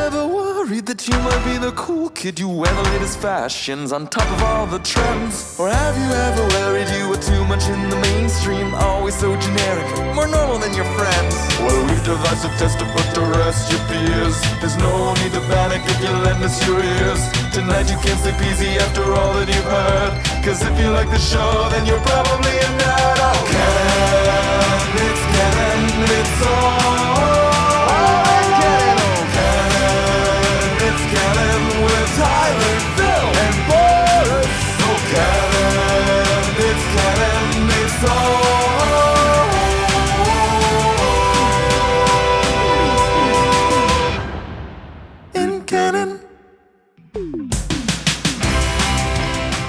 ever worried that you might be the cool kid? You wear the latest fashions on top of all the trends. Or have you ever worried you were too much in the mainstream? Always so generic, more normal than your friends. Well, we've devised a test to put to rest your fears. There's no need to panic if you lend us your ears. Tonight you can't sleep easy after all that you've heard. Cause if you like the show, then you're probably a nerd. Oh, Canon, it's Canon, it's all. With Tyler, Phil, and Boris. Oh, Canon, it's Canon, it's all in Canon.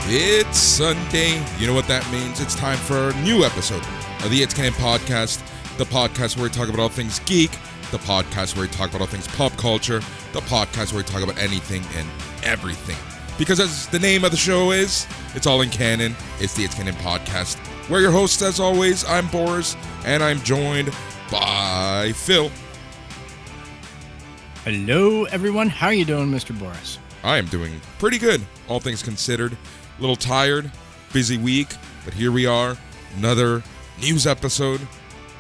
It's Sunday. You know what that means? It's time for a new episode of the It's Canon podcast, the podcast where we talk about all things geek, the podcast where we talk about all things pop culture, the podcast where we talk about anything and everything. Because as the name of the show is, it's all in canon. It's the It's Canon podcast. We're your hosts, as always. I'm Boris, and I'm joined by Phil. Hello, everyone. How are you doing, Mr. Boris? I am doing pretty good, all things considered. A little tired, busy week, but here we are, another news episode,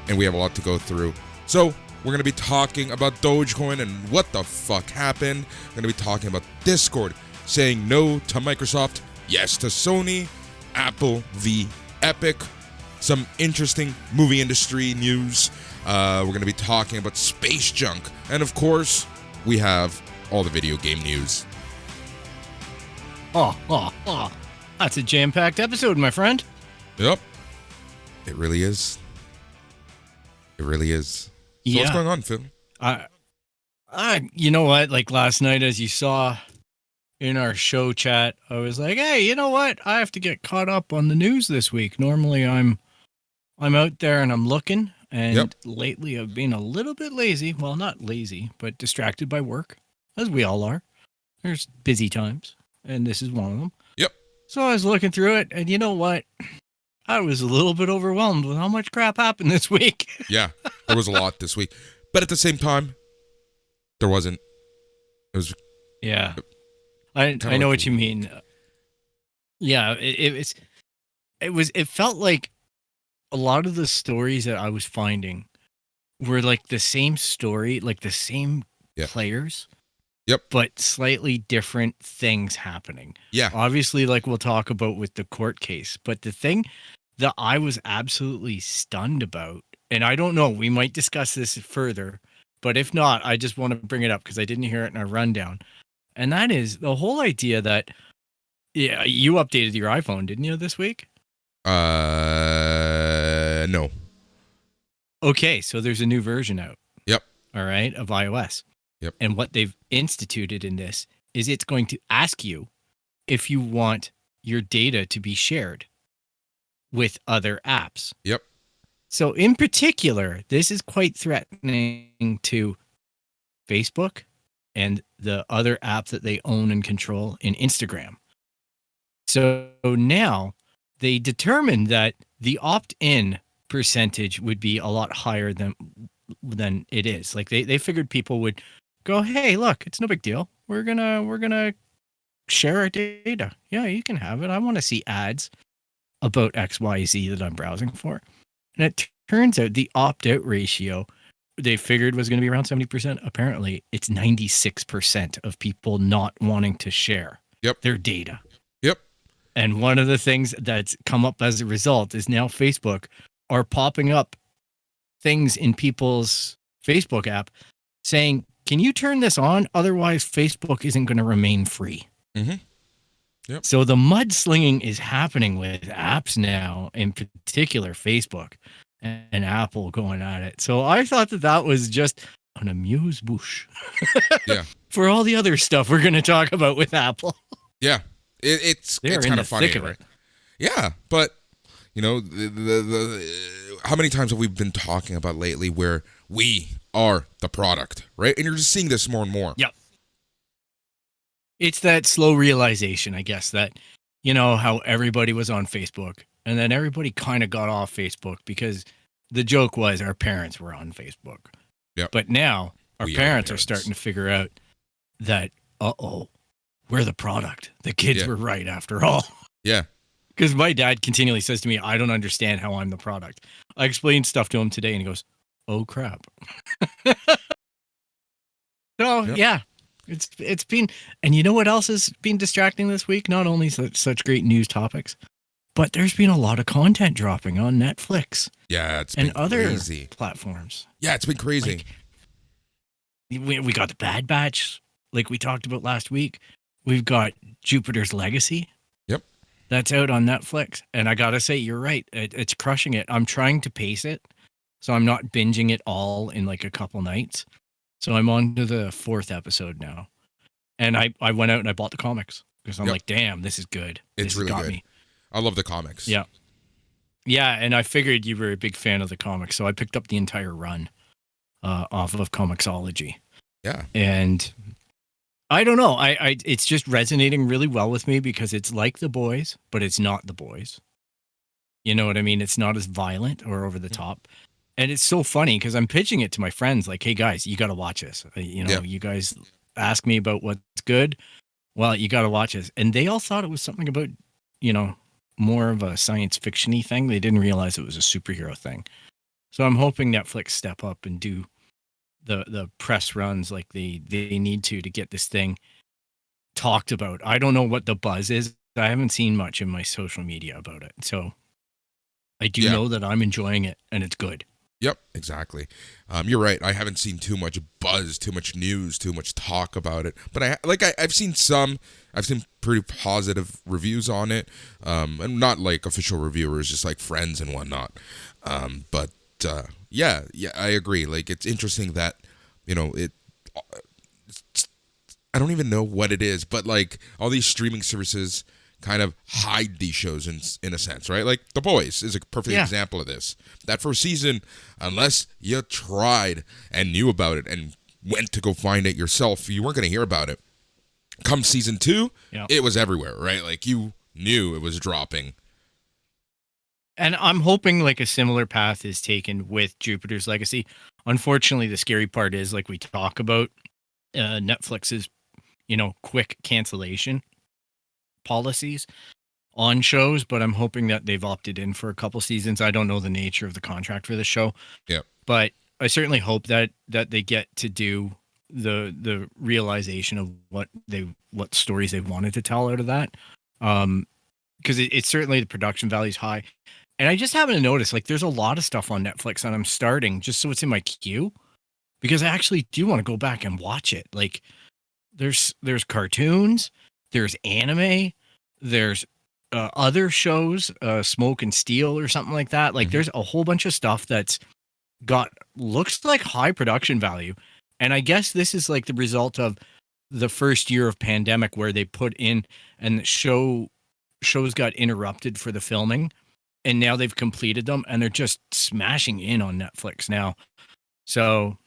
and we have a lot to go through. So, we're going to be talking about Dogecoin and what the fuck happened. We're going to be talking about Discord saying no to Microsoft, yes to Sony, Apple v. Epic, some interesting movie industry news. We're going to be talking about space junk. And of course, we have all the video game news. Oh. That's a jam-packed episode, my friend. Yep. It really is. It really is. So yeah. What's going on, Phil? You know what? Like last night, as you saw in our show chat, I was like, hey, you know what? I have to get caught up on the news this week. Normally, I'm out there and I'm looking, and lately I've been a little bit lazy. Well, not lazy, but distracted by work, as we all are. There's busy times, and this is one of them. Yep. So I was looking through it, and you know what? I was a little bit overwhelmed with how much crap happened this week. Yeah, there was a lot this week. But at the same time, there wasn't. It was... Yeah. I know what you mean. Yeah, it felt like a lot of the stories that I was finding were like the same story, like the same players. Yep. But slightly different things happening. Yeah. Obviously, like we'll talk about with the court case. But the thing that I was absolutely stunned about, and I don't know, we might discuss this further, but if not, I just want to bring it up because I didn't hear it in our rundown. And that is the whole idea that, yeah, you updated your iPhone, didn't you, this week? No. Okay, so there's a new version out. Yep. All right, of iOS. Yep. And what they've instituted in this is it's going to ask you if you want your data to be shared with other apps. Yep. So in particular, this is quite threatening to Facebook and the other app that they own and control in Instagram. So now they determined that the opt-in percentage would be a lot higher than it is. Like they figured people would go, hey, look, it's no big deal. We're gonna share our data. Yeah, you can have it. I want to see ads about XYZ that I'm browsing for. And it turns out the opt-out ratio they figured was going to be around 70%. Apparently, it's 96% of people not wanting to share their data. Yep. And one of the things that's come up as a result is now Facebook are popping up things in people's Facebook app saying, can you turn this on? Otherwise, Facebook isn't going to remain free. Mm-hmm. Yep. So the mudslinging is happening with apps now, in particular Facebook and Apple going at it. So I thought that was just an amuse-bouche for all the other stuff we're going to talk about with Apple. Yeah, it's kind of funny, right? Yeah, but you know, the how many times have we been talking about lately where we are the product, right? And you're just seeing this more and more. Yep. It's that slow realization, I guess, that, you know, how everybody was on Facebook and then everybody kind of got off Facebook because the joke was our parents were on Facebook. Yep. But now our parents are starting to figure out that, we're the product. The kids were right after all. Yeah. Because my dad continually says to me, I don't understand how I'm the product. I explained stuff to him today and he goes, oh crap. So yeah, it's been, and you know what else has been distracting this week? Not only such great news topics, but there's been a lot of content dropping on Netflix. Yeah, it's been crazy. Other platforms. Yeah, it's been crazy. Like, we got the Bad Batch, like we talked about last week. We've got Jupiter's Legacy. Yep. That's out on Netflix. And I got to say, you're right. It's crushing it. I'm trying to pace it, so I'm not binging it all in like a couple nights. So I'm on to the 4th episode now. And I went out and I bought the comics because I'm like, damn, this is good. It's really good. Me. I love the comics. Yeah. Yeah, and I figured you were a big fan of the comics, so I picked up the entire run off of Comixology. Yeah. And I don't know. I it's just resonating really well with me because it's like The Boys, but it's not The Boys. You know what I mean? It's not as violent or over the top. And it's so funny because I'm pitching it to my friends like, hey, guys, you got to watch this. You guys ask me about what's good. Well, you got to watch this. And they all thought it was something about, more of a science fiction-y thing. They didn't realize it was a superhero thing. So I'm hoping Netflix step up and do the press runs like they need to get this thing talked about. I don't know what the buzz is. I haven't seen much in my social media about it. So I do know that I'm enjoying it and it's good. Yep, exactly. You're right. I haven't seen too much buzz, too much news, too much talk about it. But I've seen pretty positive reviews on it, and not like official reviewers, just like friends and whatnot. But yeah, I agree. Like it's interesting that I don't even know what it is, but like all these streaming services kind of hide these shows in a sense, right? Like The Boys is a perfect example of this. That first season, unless you tried and knew about it and went to go find it yourself, you weren't going to hear about it. Come season 2, it was everywhere, right? Like you knew it was dropping. And I'm hoping like a similar path is taken with Jupiter's Legacy. Unfortunately, the scary part is like we talk about Netflix's, quick cancellation policies on shows, but I'm hoping that they've opted in for a couple seasons. I don't know the nature of the contract for the show. Yeah. But I certainly hope that they get to do the realization of what stories they wanted to tell out of that. Because it's certainly the production value is high. And I just happen to notice like there's a lot of stuff on Netflix that I'm starting just so it's in my queue because I actually do want to go back and watch it. Like there's cartoons, there's anime, there's other shows, Smoke and Steel or something like that. Like there's a whole bunch of stuff that's looks like high production value. And I guess this is like the result of the first year of pandemic where they put in and the shows got interrupted for the filming and now they've completed them and they're just smashing in on Netflix now. So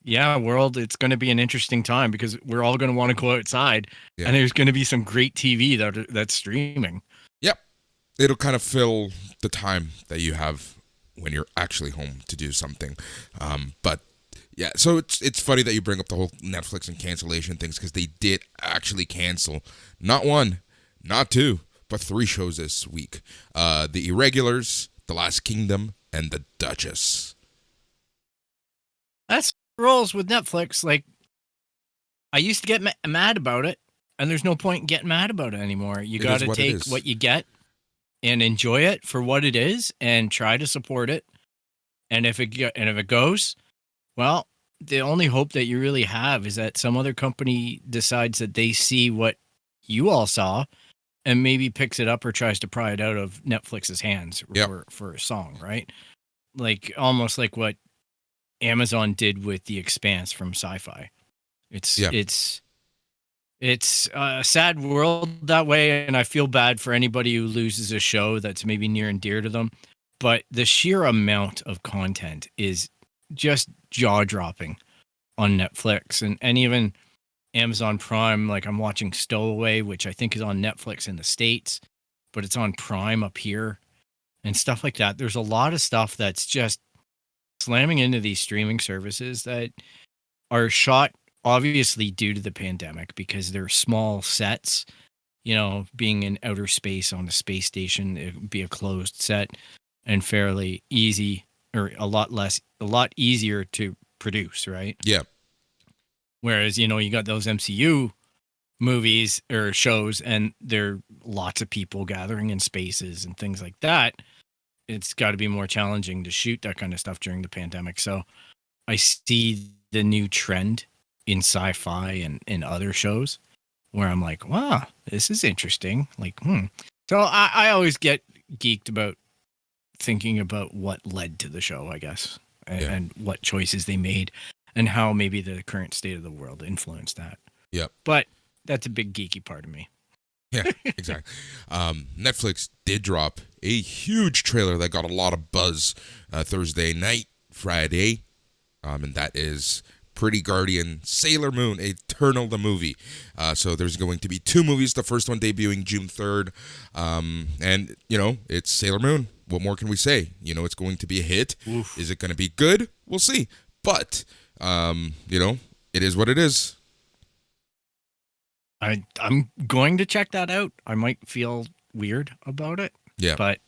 yeah, world, it's going to be an interesting time because we're all going to want to go outside and there's going to be some great TV that's streaming. Yep. It'll kind of fill the time that you have when you're actually home to do something. But yeah, so it's funny that you bring up the whole Netflix and cancellation things because they did actually cancel not 1, not 2, but 3 shows this week. The Irregulars, The Last Kingdom, and The Duchess. That's rolls with Netflix. Like I used to get mad about it, and there's no point in getting mad about it anymore. You got to take what you get and enjoy it for what it is, and try to support it. And if it goes, well, the only hope that you really have is that some other company decides that they see what you all saw, and maybe picks it up or tries to pry it out of Netflix's hands for a song, right? Like almost like what Amazon did with The Expanse from Sci-Fi. It's a sad world that way, and I feel bad for anybody who loses a show that's maybe near and dear to them. But the sheer amount of content is just jaw-dropping on Netflix and even Amazon Prime. Like I'm watching Stowaway, which I think is on Netflix in the States, but it's on Prime up here and stuff like that. There's a lot of stuff that's just slamming into these streaming services that are shot obviously due to the pandemic, because they're small sets, being in outer space on a space station, it would be a closed set and fairly easy, or a lot easier to produce, right? Yeah. Whereas, you got those MCU movies or shows and there are lots of people gathering in spaces and things like that. It's got to be more challenging to shoot that kind of stuff during the pandemic. So I see the new trend in sci-fi and in other shows where I'm like, wow, this is interesting. Like, So I always get geeked about thinking about what led to the show, I guess, and what choices they made and how maybe the current state of the world influenced that. Yep. But that's a big geeky part of me. Yeah, exactly. Netflix did drop a huge trailer that got a lot of buzz Thursday night, Friday, and that is Pretty Guardian Sailor Moon Eternal, the movie. So there's going to be 2 movies, the first one debuting June 3rd, and, it's Sailor Moon. What more can we say? It's going to be a hit. Oof. Is it going to be good? We'll see. But, it is what it is. I'm going to check that out. I might feel weird about it. Yeah. But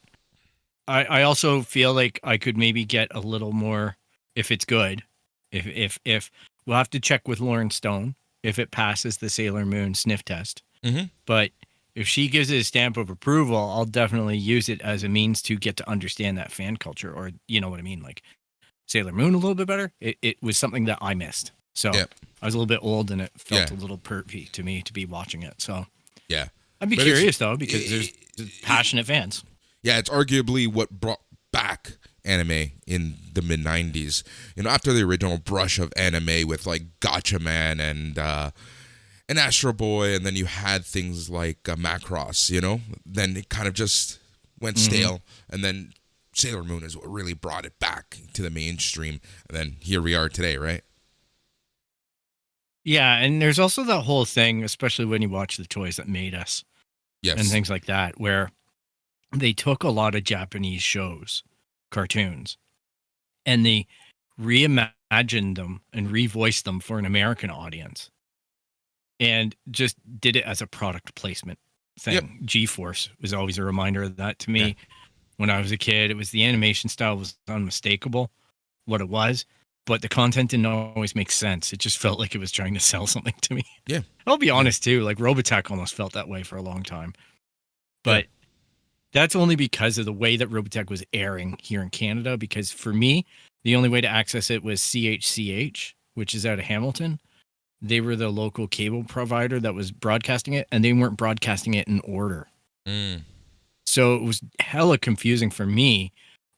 I also feel like I could maybe get a little more if it's good. If we'll have to check with Lauren Stone if it passes the Sailor Moon sniff test. Mm-hmm. But if she gives it a stamp of approval, I'll definitely use it as a means to get to understand that fan culture, or you know what I mean, like Sailor Moon a little bit better. It was something that I missed. So I was a little bit old and it felt a little pervy to me to be watching it. So I'd be curious though, because there's passionate fans. Yeah, it's arguably what brought back anime in the mid 90s. After the original brush of anime with like Gotcha Man and Astro Boy, and then you had things like Macross, then it kind of just went stale, and then Sailor Moon is what really brought it back to the mainstream, and then here we are today, right? Yeah, and there's also that whole thing, especially when you watch The Toys That Made Us, and things like that, where they took a lot of Japanese shows, cartoons, and they reimagined them and revoiced them for an American audience, and just did it as a product placement thing. Yep. G-Force was always a reminder of that to me. When I was a kid, it was the animation style was unmistakable, what it was. But the content didn't always make sense. It just felt like it was trying to sell something to me. Yeah. I'll be honest too. Like Robotech almost felt that way for a long time. But that's only because of the way that Robotech was airing here in Canada. Because for me, the only way to access it was CHCH, which is out of Hamilton. They were the local cable provider that was broadcasting it, and they weren't broadcasting it in order. So it was hella confusing for me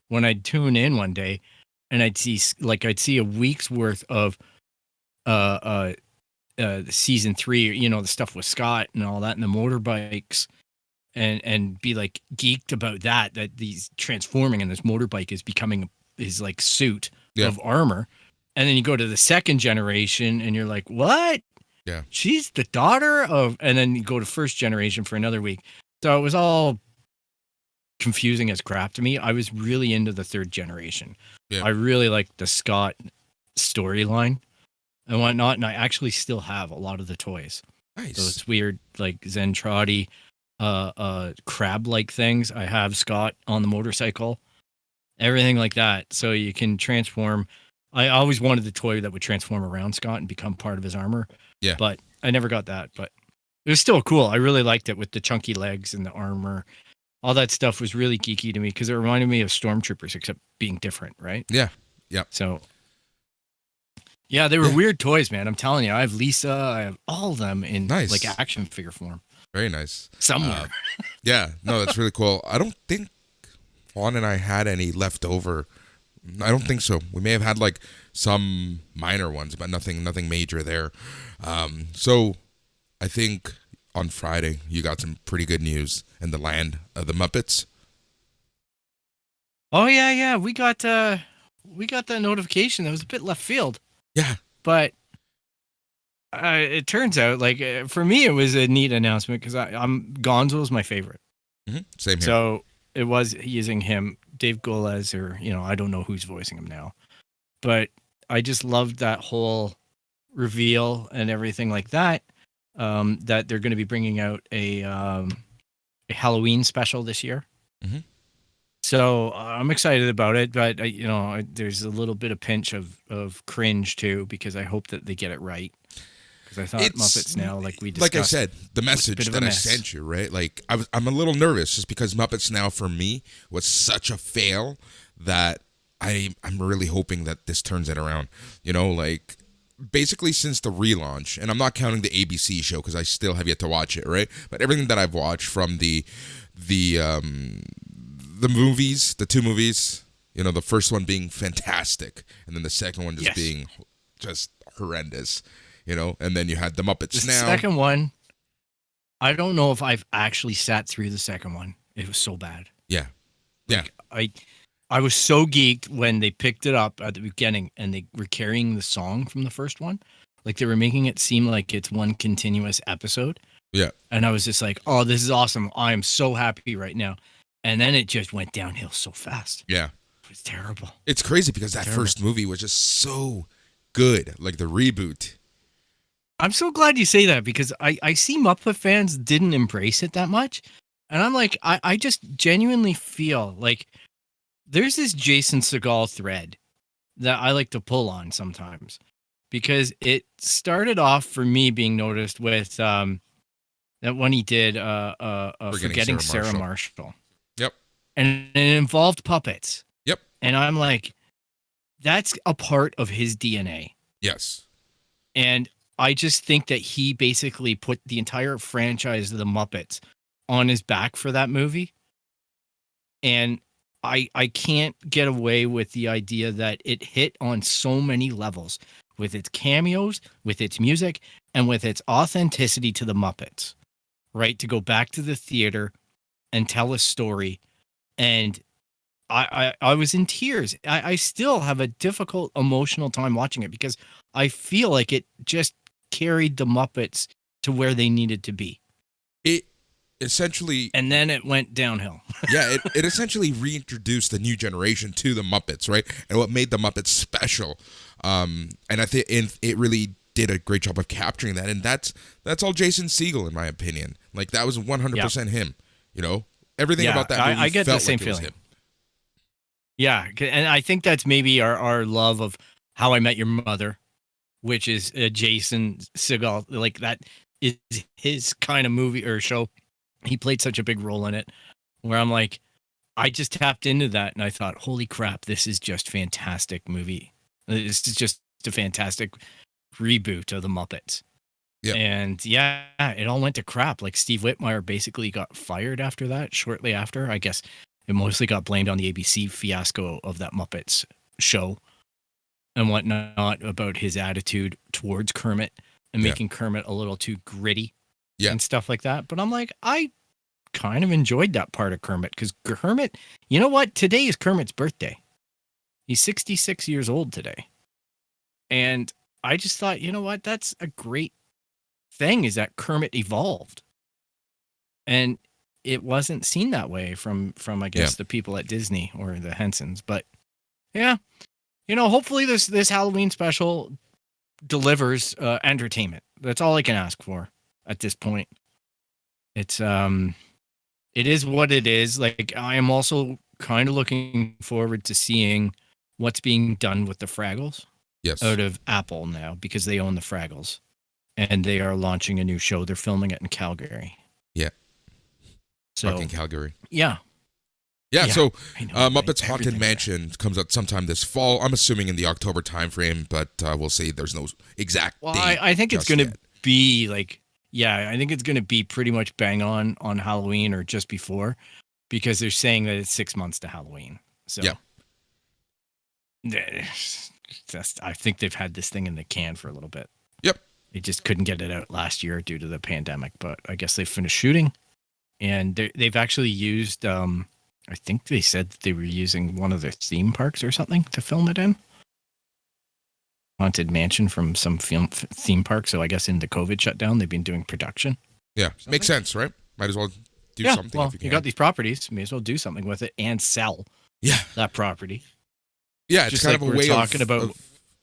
when I'd tune in one day and I'd see a week's worth of season 3, the stuff with Scott and all that, and the motorbikes, and be like geeked about that he's transforming and this motorbike is becoming his like suit of armor. And then you go to the second generation and you're like, what? Yeah. She's the daughter of, and then you go to first generation for another week. So it was all confusing as crap to me. I was really into the third generation. I really liked the Scott storyline and whatnot, and I actually still have a lot of the toys. Nice. Those weird like Zentradi crab-like things. I have Scott on the motorcycle, everything like that. So you can transform. I always wanted the toy that would transform around Scott and become part of his armor. Yeah. But I never got that. But it was still cool. I really liked it with the chunky legs and the armor. All that stuff was really geeky to me because it reminded me of Stormtroopers, except being different, right? Yeah. Yeah. So, yeah, they were weird toys, man. I'm telling you, I have Lisa. I have all of them in like action figure form. Very nice. Somewhere. No, that's really cool. I don't think Juan and I had any left over. I don't think so. We may have had like some minor ones, but nothing major there. So I think on Friday you got some pretty good news in the land of the Muppets. Oh yeah. We got that notification. That was a bit left field. Yeah. But it turns out, like for me, it was a neat announcement because Gonzo's my favorite. Mm-hmm. Same here. So it was using him, Dave Goles, or I don't know who's voicing him now, but I just loved that whole reveal and everything like that, that they're going to be bringing out a Halloween special this year. Mhm. So I'm excited about it, but there's a little bit of pinch of cringe too, because I hope that they get it right. Because I thought Muppets Now, like we discussed, like I said, the bit message of a that I mess. sent you, right? Like I'm a little nervous just because Muppets Now for me was such a fail that I'm really hoping that this turns it around. Like basically since the relaunch, and I'm not counting the ABC show because I still have yet to watch it, right? But everything that I've watched from the movies, the two movies, the first one being fantastic, and then the second one just being just horrendous. And then you had the Muppets Now. The second one, I don't know if I've actually sat through the second one. It was so bad. Yeah. I was so geeked when they picked it up at the beginning and they were carrying the song from the first one. Like they were making it seem like it's one continuous episode. Yeah. And I was just like, oh, this is awesome. I am so happy right now. And then it just went downhill so fast. Yeah. It was terrible. It's crazy because that first movie was just so good. Like the reboot. I'm so glad you say that because I see Muppet fans didn't embrace it that much. And I'm like, I just genuinely feel like there's this Jason Segel thread that I like to pull on sometimes because it started off for me being noticed with that one he did Forgetting Sarah Marshall. Yep. And it involved puppets. Yep. And I'm like, that's a part of his DNA. Yes. And I just think that he basically put the entire franchise of the Muppets on his back for that movie. And I can't get away with the idea that it hit on so many levels with its cameos, with its music, and with its authenticity to the Muppets, right? To go back to the theater and tell a story. And I was in tears. I still have a difficult emotional time watching it because I feel like it just carried the Muppets to where they needed to be. It essentially... And then it went downhill. Yeah, it essentially reintroduced the new generation to the Muppets, right? And what made the Muppets special. And I think it really did a great job of capturing that. And that's all Jason Segel, in my opinion. Like, that was 100% him, Everything about that movie I get felt the same like it was feeling. him. Yeah, and I think that's maybe our love of How I Met Your Mother, which is Jason Segel. Like, that is his kind of movie or show. He played such a big role in it where I'm like, I just tapped into that and I thought, holy crap, this is just fantastic movie. This is just a fantastic reboot of the Muppets. Yeah. And yeah, it all went to crap. Like Steve Whitmire basically got fired after that, shortly after. I guess it mostly got blamed on the ABC fiasco of that Muppets show and whatnot about his attitude towards Kermit and making Kermit a little too gritty and stuff like that. But I'm like, I kind of enjoyed that part of Kermit because Kermit, you know what? Today is Kermit's birthday. He's 66 years old today. And I just thought, you know what? That's a great thing is that Kermit evolved. And it wasn't seen that way from I guess the people at Disney or the Hensons. But yeah, hopefully this Halloween special delivers entertainment. That's all I can ask for at this point. It's it is what it is. Like, I am also kind of looking forward to seeing what's being done with the Fraggles. Yes. Out of Apple now because they own the Fraggles. And they are launching a new show. They're filming it in Calgary. Yeah. So Fucking Calgary. Yeah. Yeah, so know, Muppets Haunted Mansion comes out sometime this fall. I'm assuming in the October timeframe, but we'll see. There's no exact date. I think it's going to be like, I think it's going to be pretty much bang on Halloween or just before because they're saying that it's 6 months to Halloween. So I think they've had this thing in the can for a little bit. Yep. They just couldn't get it out last year due to the pandemic, but I guess they finished shooting. And they've actually used, I think they said that they were using one of their theme parks or something to film it in. Haunted Mansion from some theme park. So I guess in the COVID shutdown, they've been doing production. Yeah, makes sense, right? Might as well do something. Well, if you can. You got these properties, may as well do something with it and sell that property. Yeah, it's just kind like of a way talking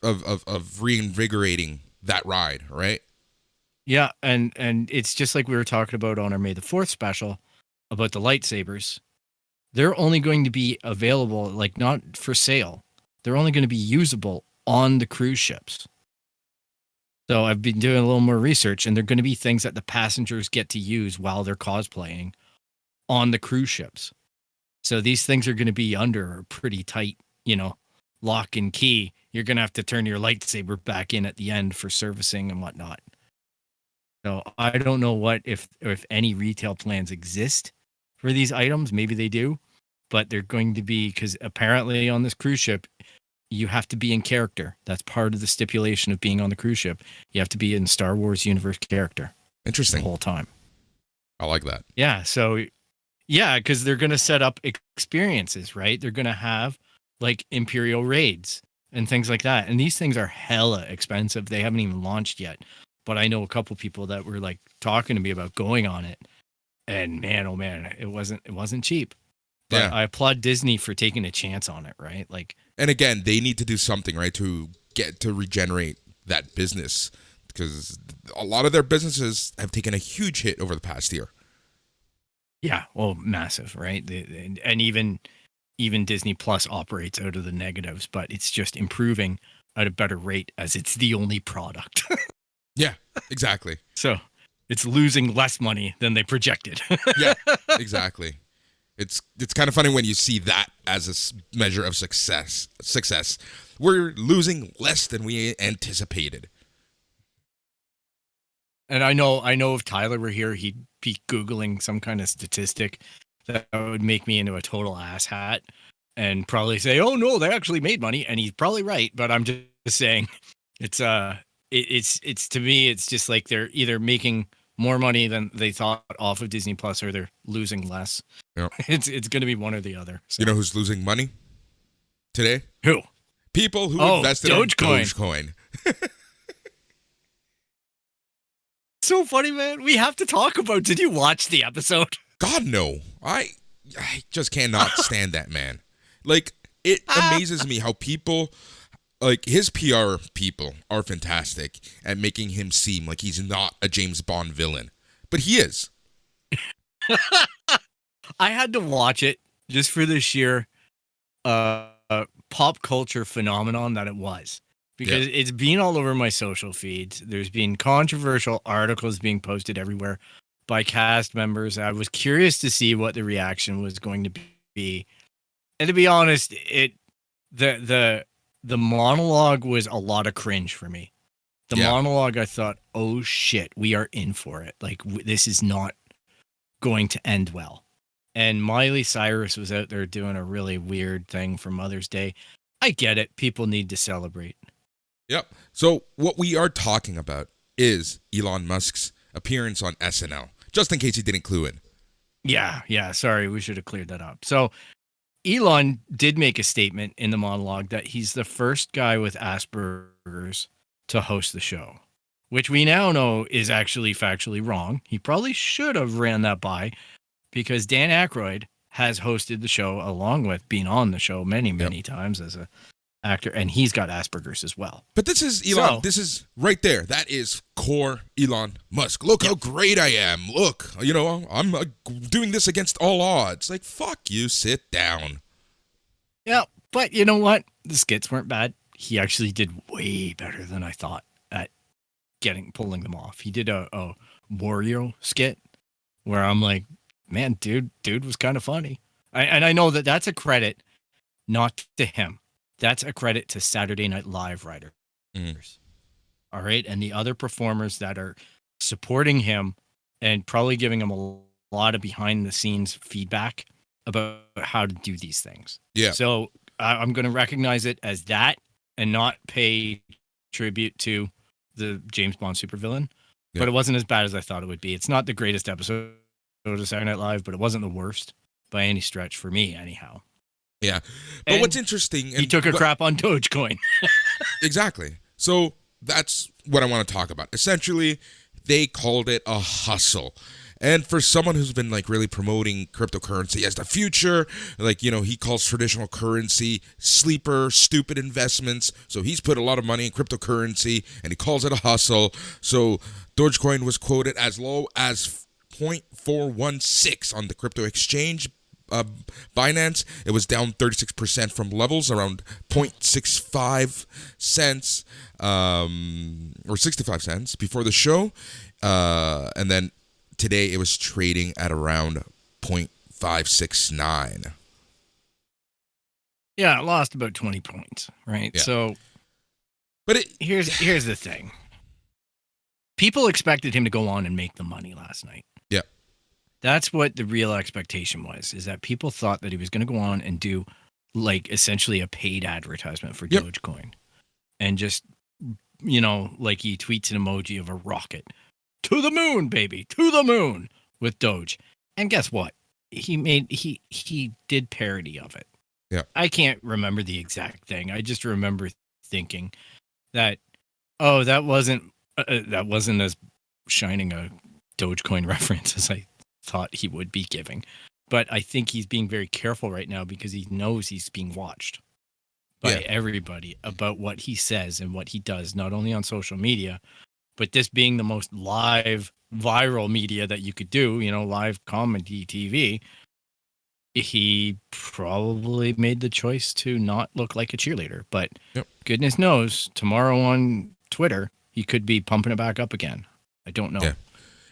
of reinvigorating that ride, right? Yeah, and it's just like we were talking about on our May the 4th special about the lightsabers. They're only going to be available, like not for sale. They're only going to be usable on the cruise ships. So I've been doing a little more research, and they're going to be things that the passengers get to use while they're cosplaying on the cruise ships. So these things are going to be under a pretty tight, lock and key. You're going to have to turn your lightsaber back in at the end for servicing and whatnot. So I don't know if any retail plans exist for these items. Maybe they do, but they're going to be, because apparently on this cruise ship, you have to be in character. That's part of the stipulation of being on the cruise ship. You have to be in Star Wars universe character. Interesting. The whole time. I like that. Yeah. So, yeah, because they're going to set up experiences, right? They're going to have like Imperial raids and things like that. And these things are hella expensive. They haven't even launched yet. But I know a couple people that were like talking to me about going on it. And man, oh man, it wasn't cheap. But Yeah. I applaud Disney for taking a chance on it, right? Like, And again, they need to do something, right, to get to regenerate that business, because a lot of their businesses have taken a huge hit over the past year. yeah, well, massive, right? And even Disney Plus operates out of the negatives, but it's just improving at a better rate as it's the only product. Yeah, exactly. So it's losing less money than they projected. Yeah, exactly. It's kind of funny when you see that as a measure of success. We're losing less than we anticipated. And I know if Tyler were here, he'd be Googling some kind of statistic that would make me into a total asshat and probably say, oh no, they actually made money. And he's probably right. But I'm just saying it's to me, it's just like they're either making more money than they thought off of Disney Plus, or they're losing less. Yep. It's going to be one or the other. So. You know who's losing money today? Who? People who invested Dogecoin. in Dogecoin. So funny, man. We have to talk about. Did you watch the episode? God, no. I just cannot stand that man. Like, it amazes me how people, like, his PR people are fantastic at making him seem like he's not a James Bond villain. But he is. I had to watch it just for the sheer pop culture phenomenon that it was. Because it's been all over my social feeds. There's been controversial articles being posted everywhere by cast members. I was curious to see what the reaction was going to be. And to be honest, the monologue was a lot of cringe for me. The monologue, I thought, oh shit, we are in for it. Like, this is not going to end well. And Miley Cyrus was out there doing a really weird thing for Mother's Day. I get it. People need to celebrate. Yep. So what we are talking about is Elon Musk's appearance on SNL, just in case you didn't clue in. Yeah. Sorry, we should have cleared that up. So Elon did make a statement in the monologue that he's the first guy with Asperger's to host the show, which we now know is actually factually wrong. He probably should have ran that by, because Dan Aykroyd has hosted the show along with being on the show many times as a actor, and he's got Asperger's as well. But this is Elon. This is right there. That is core Elon Musk. Look how great I am. Look, I'm doing this against all odds. Like, fuck you, sit down. Yeah, but you know what? The skits weren't bad. He actually did way better than I thought at pulling them off. He did a Wario skit where I'm like, man, dude was kind of funny. And I know that's a credit not to him. That's a credit to Saturday Night Live writers. All right. And the other performers that are supporting him and probably giving him a lot of behind the scenes feedback about how to do these things. Yeah. So I'm going to recognize it as that and not pay tribute to the James Bond supervillain. Yeah. But it wasn't as bad as I thought it would be. It's not the greatest episode of Saturday Night Live, but it wasn't the worst by any stretch for me, anyhow. Yeah. But and what's interesting... He took a crap on Dogecoin. Exactly. So that's what I want to talk about. Essentially, they called it a hustle. And for someone who's been like really promoting cryptocurrency as the future, like, he calls traditional currency sleeper, stupid investments. So he's put a lot of money in cryptocurrency and he calls it a hustle. So Dogecoin was quoted as low as 0.416 on the crypto exchange Binance. It was down 36% from levels around 0.65 cents or 65 cents before the show. And then today it was trading at around 0.569. Yeah, it lost about 20 points, right? Yeah. So but here's the thing. People expected him to go on and make the money last night. Yeah. That's what the real expectation was, is that people thought that he was going to go on and do like essentially a paid advertisement for Dogecoin. And just, like he tweets an emoji of a rocket. To the moon, baby, to the moon with Doge. And guess what? He did parody of it. Yeah. I can't remember the exact thing. I just remember thinking that, that wasn't as shining a Dogecoin reference as I thought he would be giving. But I think he's being very careful right now because he knows he's being watched by everybody about what he says and what he does, not only on social media, but this being the most live viral media that you could do, live comedy TV. He probably made the choice to not look like a cheerleader, but goodness knows tomorrow on Twitter, he could be pumping it back up again. I don't know. Yeah.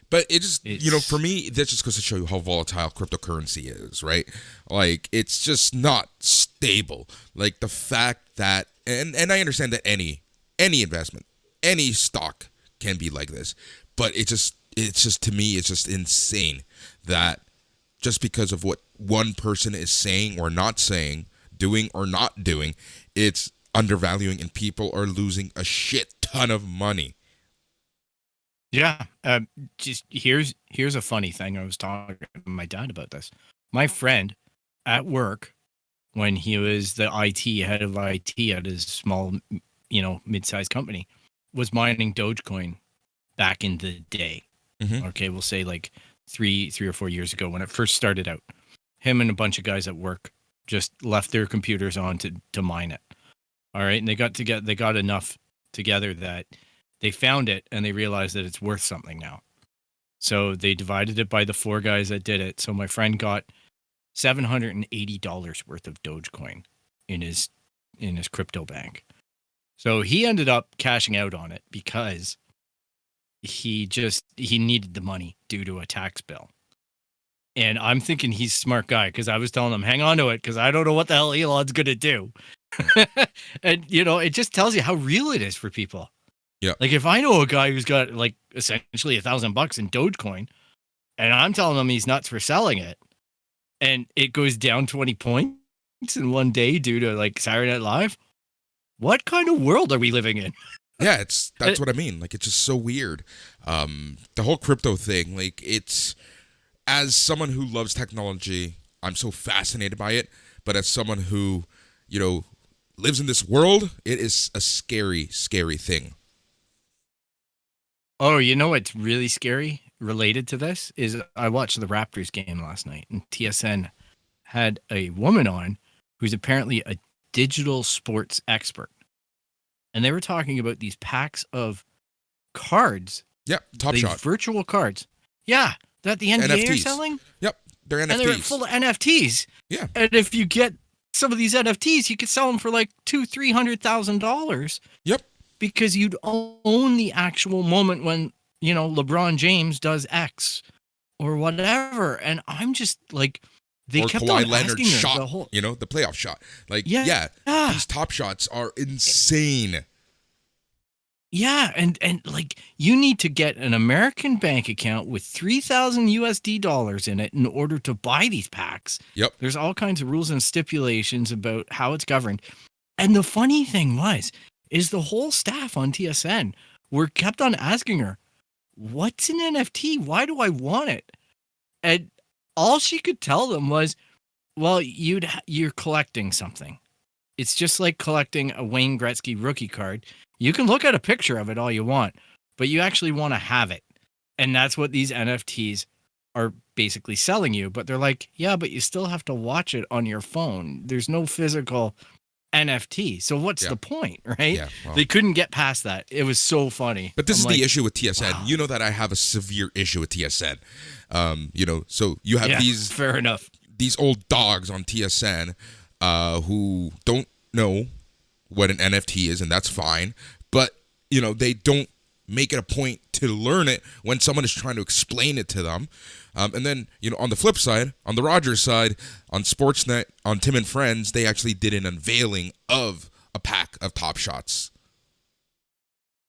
But it just, for me, that just goes to show you how volatile cryptocurrency is, right? Like, it's just not stable. Like, the fact that, and I understand that any investment, any stock can be like this, but it's just, to me, it's just insane that just because of what one person is saying or not saying, doing or not doing, it's undervaluing and people are losing a shit ton of money. Yeah. Just here's a funny thing. I was talking to my dad about this. My friend at work, when he was the head of IT at his small, mid-sized company, was mining Dogecoin back in the day. Mm-hmm. Okay, we'll say like three or 4 years ago when it first started out. Him and a bunch of guys at work just left their computers on to mine it. All right, and they got enough together that they found it and they realized that it's worth something now. So they divided it by the 4 guys that did it. So my friend got $780 worth of Dogecoin in his crypto bank. So he ended up cashing out on it because he needed the money due to a tax bill. And I'm thinking he's a smart guy because I was telling him, hang on to it because I don't know what the hell Elon's going to do. And, it just tells you how real it is for people. Yeah. Like if I know a guy who's got like essentially $1,000 in Dogecoin and I'm telling him he's nuts for selling it and it goes down 20 points in one day due to like Saturday Night Live, what kind of world are we living in? Yeah, that's what I mean. Like, it's just so weird. The whole crypto thing, like, it's, as someone who loves technology, I'm so fascinated by it. But as someone who, lives in this world, it is a scary, scary thing. Oh, what's really scary related to this is I watched the Raptors game last night and TSN had a woman on who's apparently a digital sports expert. And they were talking about these packs of cards. Yep, Top Shot. Virtual cards. Yeah, that the NBA NFTs. are selling. Yep, they're NFTs. And they're full of NFTs. Yeah. And if you get some of these NFTs, you could sell them for like $200,000-$300,000. Yep. Because you'd own the actual moment when, LeBron James does X or whatever. And I'm just like, they or kept Kawhi on Leonard asking her shot, the whole, the playoff shot. Like, yeah. These Top Shots are insane. Yeah, and like you need to get an American bank account with $3,000 in it in order to buy these packs. Yep. There's all kinds of rules and stipulations about how it's governed. And the funny thing is the whole staff on TSN were kept on asking her, what's an NFT? Why do I want it? And all she could tell them was, well, you're collecting something. It's just like collecting a Wayne Gretzky rookie card. You can look at a picture of it all you want, but you actually want to have it. And that's what these NFTs are basically selling you, but they're like, yeah, but you still have to watch it on your phone. There's no physical NFT. So what's Yeah. the point, right? Yeah, well. They couldn't get past that. It was so funny. But this I'm is like, the issue with TSN. wow. You know that I have a severe issue with TSN. So you have Yeah, these fair enough. these old dogs on TSN who don't know what an NFT is, and that's fine. But they don't make it a point to learn it when someone is trying to explain it to them. And then, on the flip side, on the Rogers side, on Sportsnet, on Tim and Friends, they actually did an unveiling of a pack of Top Shots.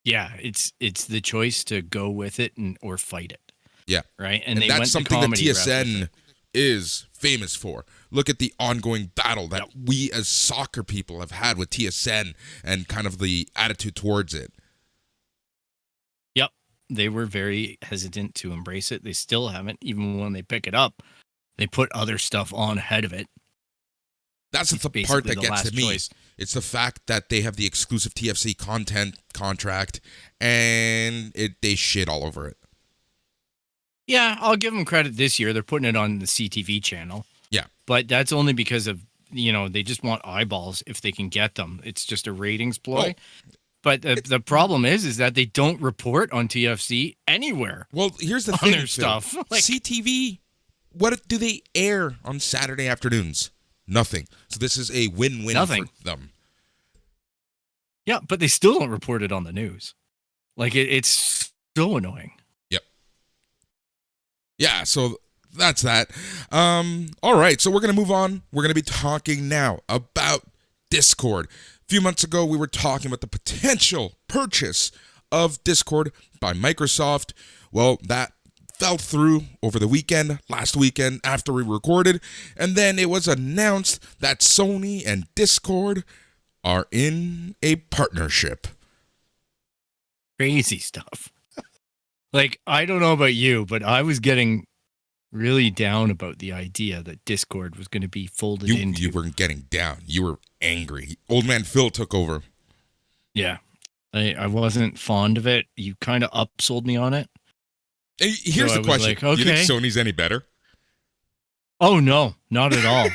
Yeah, it's the choice to go with it or fight it. Yeah. Right? And they that's went something the that comedy route with TSN it. is famous for. Look at the ongoing battle that we as soccer people have had with TSN and kind of the attitude towards it. Yep. They were very hesitant to embrace it. They still haven't. Even when they pick it up, they put other stuff on ahead of it. That's the part that gets to me. It's the fact that they have the exclusive TFC content contract and they shit all over it. Yeah, I'll give them credit this year. They're putting it on the CTV channel. Yeah. But that's only because of, they just want eyeballs if they can get them. It's just a ratings ploy. Oh, but the problem is that they don't report on TFC anywhere. Well, here's the on thing, their Phil. stuff. Like, CTV, what do they air on Saturday afternoons? Nothing. So this is a win-win for them. Yeah, but they still don't report it on the news. Like, it's so annoying. Yep. Yeah, so that's that. All right, so we're going to move on. We're going to be talking now about Discord. A few months ago, we were talking about the potential purchase of Discord by Microsoft. Well, that fell through over the weekend, last weekend, after we recorded, and then it was announced that Sony and Discord are in a partnership. Crazy stuff. Like, I don't know about you, but I was getting really down about the idea that Discord was going to be folded into. You weren't getting down. You were angry. Old man Phil took over. Yeah. I wasn't fond of it. You kind of upsold me on it. Here's the question. Like, okay. You think Sony's any better? Oh, no, not at all.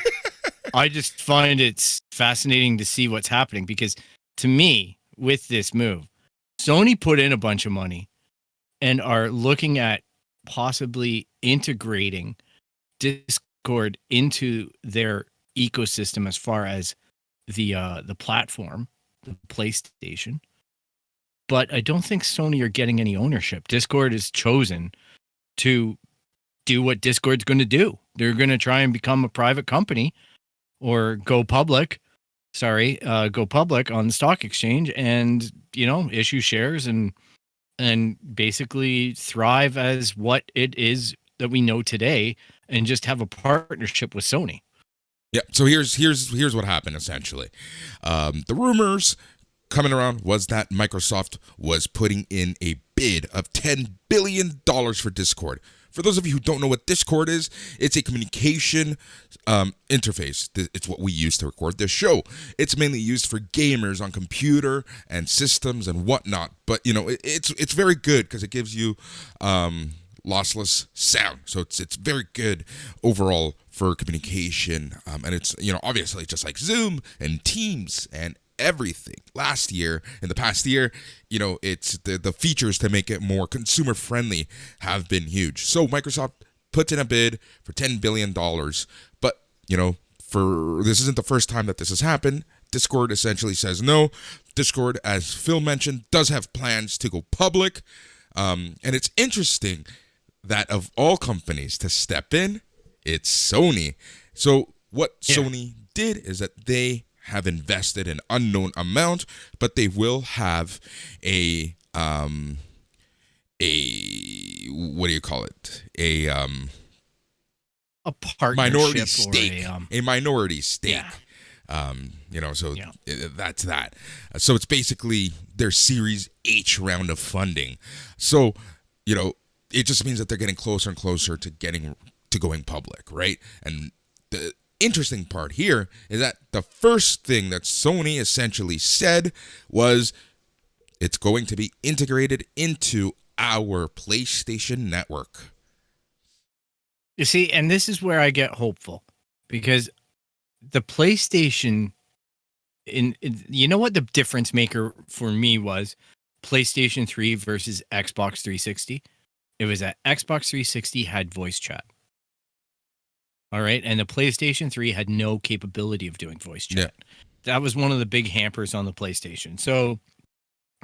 I just find it's fascinating to see what's happening because to me, with this move, Sony put in a bunch of money and are looking at possibly integrating Discord into their ecosystem as far as the platform, the PlayStation. But I don't think Sony are getting any ownership. Discord is chosen to do what Discord's going to do. They're going to try and become a private company or go public. Go public on the stock exchange and, issue shares and basically thrive as what it is that we know today and just have a partnership with Sony. Yeah. So here's what happened essentially. The rumors coming around was that Microsoft was putting in a bid of $10 billion for Discord. For those of you who don't know what Discord is, it's a communication interface. It's what we use to record this show. It's mainly used for gamers on computer and systems and whatnot. But, it's very good because it gives you lossless sound. So it's very good overall for communication. And it's, obviously just like Zoom and Teams and everything. In the past year, it's the features to make it more consumer friendly have been huge. So Microsoft puts in a bid for $10 billion. But, this isn't the first time that this has happened. Discord essentially says no. Discord, as Phil mentioned, does have plans to go public. And it's interesting that of all companies to step in, it's Sony. So what Sony did is that they have invested an unknown amount, but they will have a what do you call it? A partnership, minority stake. Or a minority stake. Yeah. That's that. So it's basically their Series H round of funding. So, it just means that they're getting closer and closer to going public, right? And the interesting part here is that the first thing that Sony essentially said was it's going to be integrated into our PlayStation Network. You see, and this is where I get hopeful because the PlayStation you know what the difference maker for me was PlayStation 3 versus Xbox 360? It was that Xbox 360 had voice chat. All right. And the PlayStation 3 had no capability of doing voice chat. Yeah. That was one of the big hampers on the PlayStation. So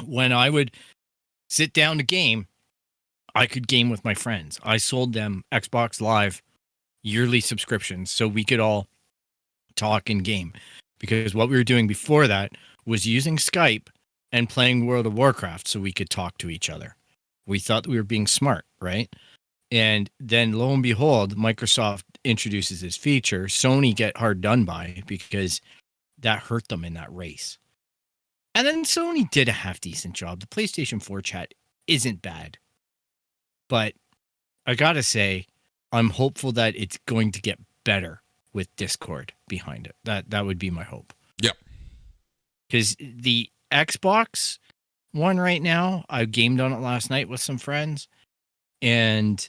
when I would sit down to game, I could game with my friends. I sold them Xbox Live yearly subscriptions so we could all talk and game. Because what we were doing before that was using Skype and playing World of Warcraft so we could talk to each other. We thought we were being smart, right? And then lo and behold, Microsoft introduces this feature. Sony get hard done by because that hurt them in that race. And then Sony did a half decent job. The PlayStation 4 chat isn't bad. But I got to say, I'm hopeful that it's going to get better with Discord behind it. That would be my hope. Yep. Because the Xbox one right now, I gamed on it last night with some friends. And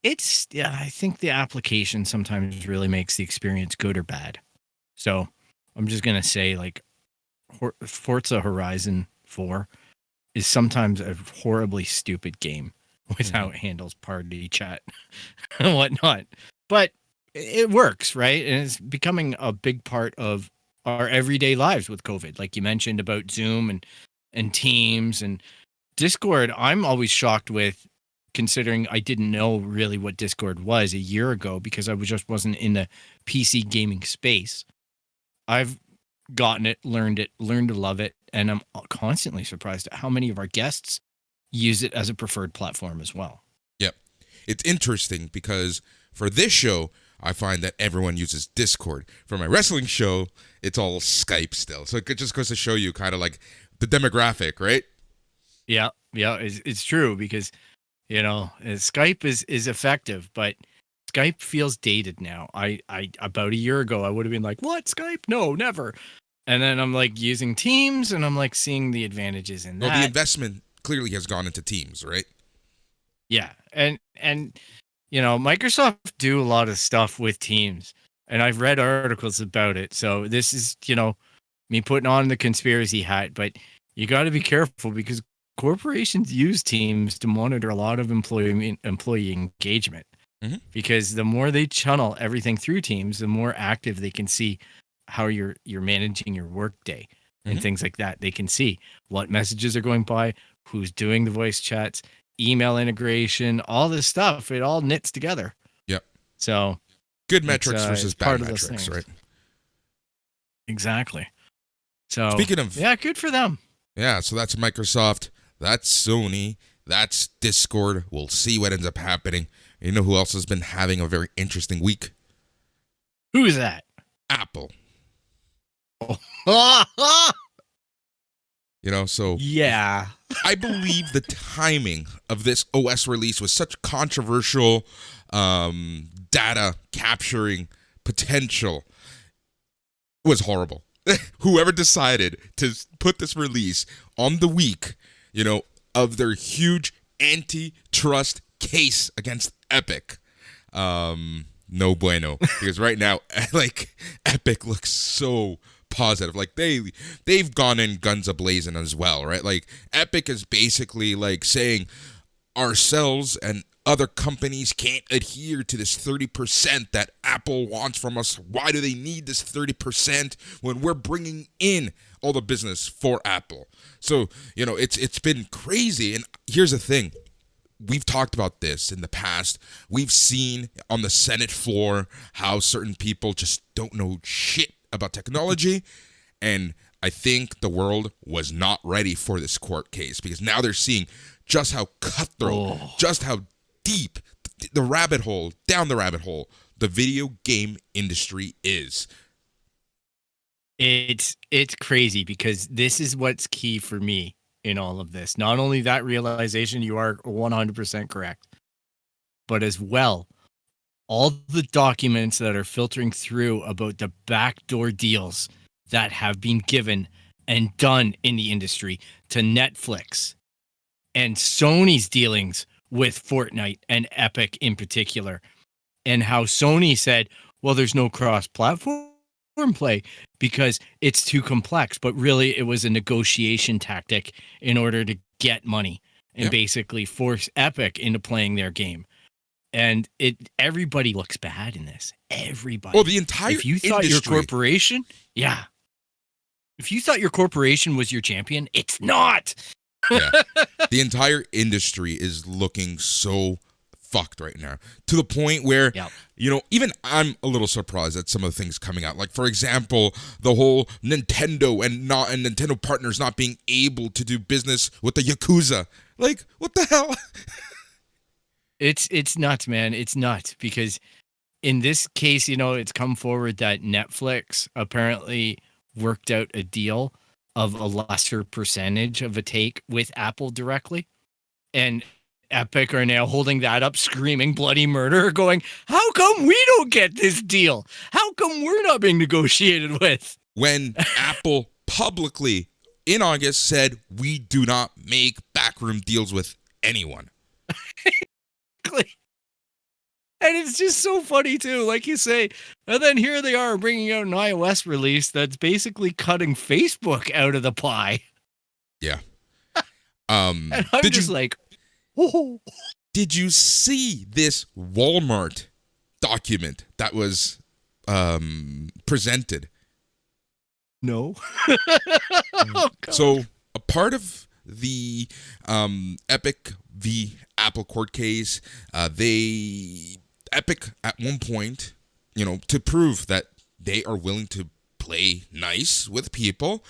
I think the application sometimes really makes the experience good or bad. So I'm just going to say, like, Forza Horizon 4 is sometimes a horribly stupid game with how it handles party chat and whatnot. But it works, right? And it's becoming a big part of our everyday lives with COVID. Like you mentioned about Zoom and Teams and Discord. I'm always shocked with, considering I didn't know really what Discord was a year ago because I just wasn't in the PC gaming space. I've gotten it, learned to love it, and I'm constantly surprised at how many of our guests use it as a preferred platform as well. Yep. It's interesting because for this show, I find that everyone uses Discord. For my wrestling show, it's all Skype still. So it just goes to show you kind of like the demographic, right? Yeah, it's true because, Skype is effective, but Skype feels dated now. I about a year ago, I would have been like, what, Skype? No, never. And then I'm like using Teams and I'm like seeing the advantages in that. Well, the investment clearly has gone into Teams, right? Yeah. And Microsoft do a lot of stuff with Teams and I've read articles about it. So this is, me putting on the conspiracy hat, but you got to be careful because corporations use Teams to monitor a lot of employee engagement. Mm-hmm. Because the more they channel everything through Teams, the more active they can see how you're managing your work day and things like that. They can see what messages are going by, who's doing the voice chats, email integration, all this stuff. It all knits together. Yep. So good metrics versus bad metrics, right? Exactly. So speaking of, yeah, good for them. Yeah. So that's Microsoft. That's Sony. That's Discord. We'll see what ends up happening. You know who else has been having a very interesting week? Who's that? Apple. Oh. So yeah. I believe the timing of this OS release was such controversial data capturing potential was horrible. Whoever decided to put this release on the week, of their huge antitrust case against Epic. No bueno. Because right now, like, Epic looks so positive. Like, they've gone in guns a-blazing as well, right? Like, Epic is basically, like, saying ourselves and other companies can't adhere to this 30% that Apple wants from us. Why do they need this 30% when we're bringing in all the business for Apple? So, it's been crazy. And here's the thing. We've talked about this in the past. We've seen on the Senate floor how certain people just don't know shit about technology. And I think the world was not ready for this court case because now they're seeing just how cutthroat, just how deep the rabbit hole, down the rabbit hole, the video game industry is. It's crazy because this is what's key for me in all of this. Not only that realization, you are 100% correct, but as well, all the documents that are filtering through about the backdoor deals that have been given and done in the industry to Netflix and Sony's dealings with Fortnite and Epic in particular. and how Sony said, well, there's no cross-platform play because it's too complex. But really, it was a negotiation tactic in order to get money and basically force Epic into playing their game. And everybody looks bad in this. Everybody. Well, the entire if you thought industry, your corporation, if you thought your corporation was your champion, it's not. The entire industry is looking so fucked right now, to the point where even I'm a little surprised at some of the things coming out. Like, for example, the whole Nintendo and Nintendo partners not being able to do business with the Yakuza. Like, what the hell? It's nuts, man. It's nuts because in this case, it's come forward that Netflix apparently worked out a deal of a lesser percentage of a take with Apple directly. And Epic are now holding that up, screaming bloody murder, going, how come we don't get this deal? How come we're not being negotiated with? When Apple publicly in August said, we do not make backroom deals with anyone. And it's just so funny too, like you say. And then here they are bringing out an iOS release that's basically cutting Facebook out of the pie. Yeah. And I'm just like, oh. Did you see this Walmart document that was presented? No. Oh, so a part of the Epic v. Apple court case, Epic at one point, to prove that they are willing to play nice with people,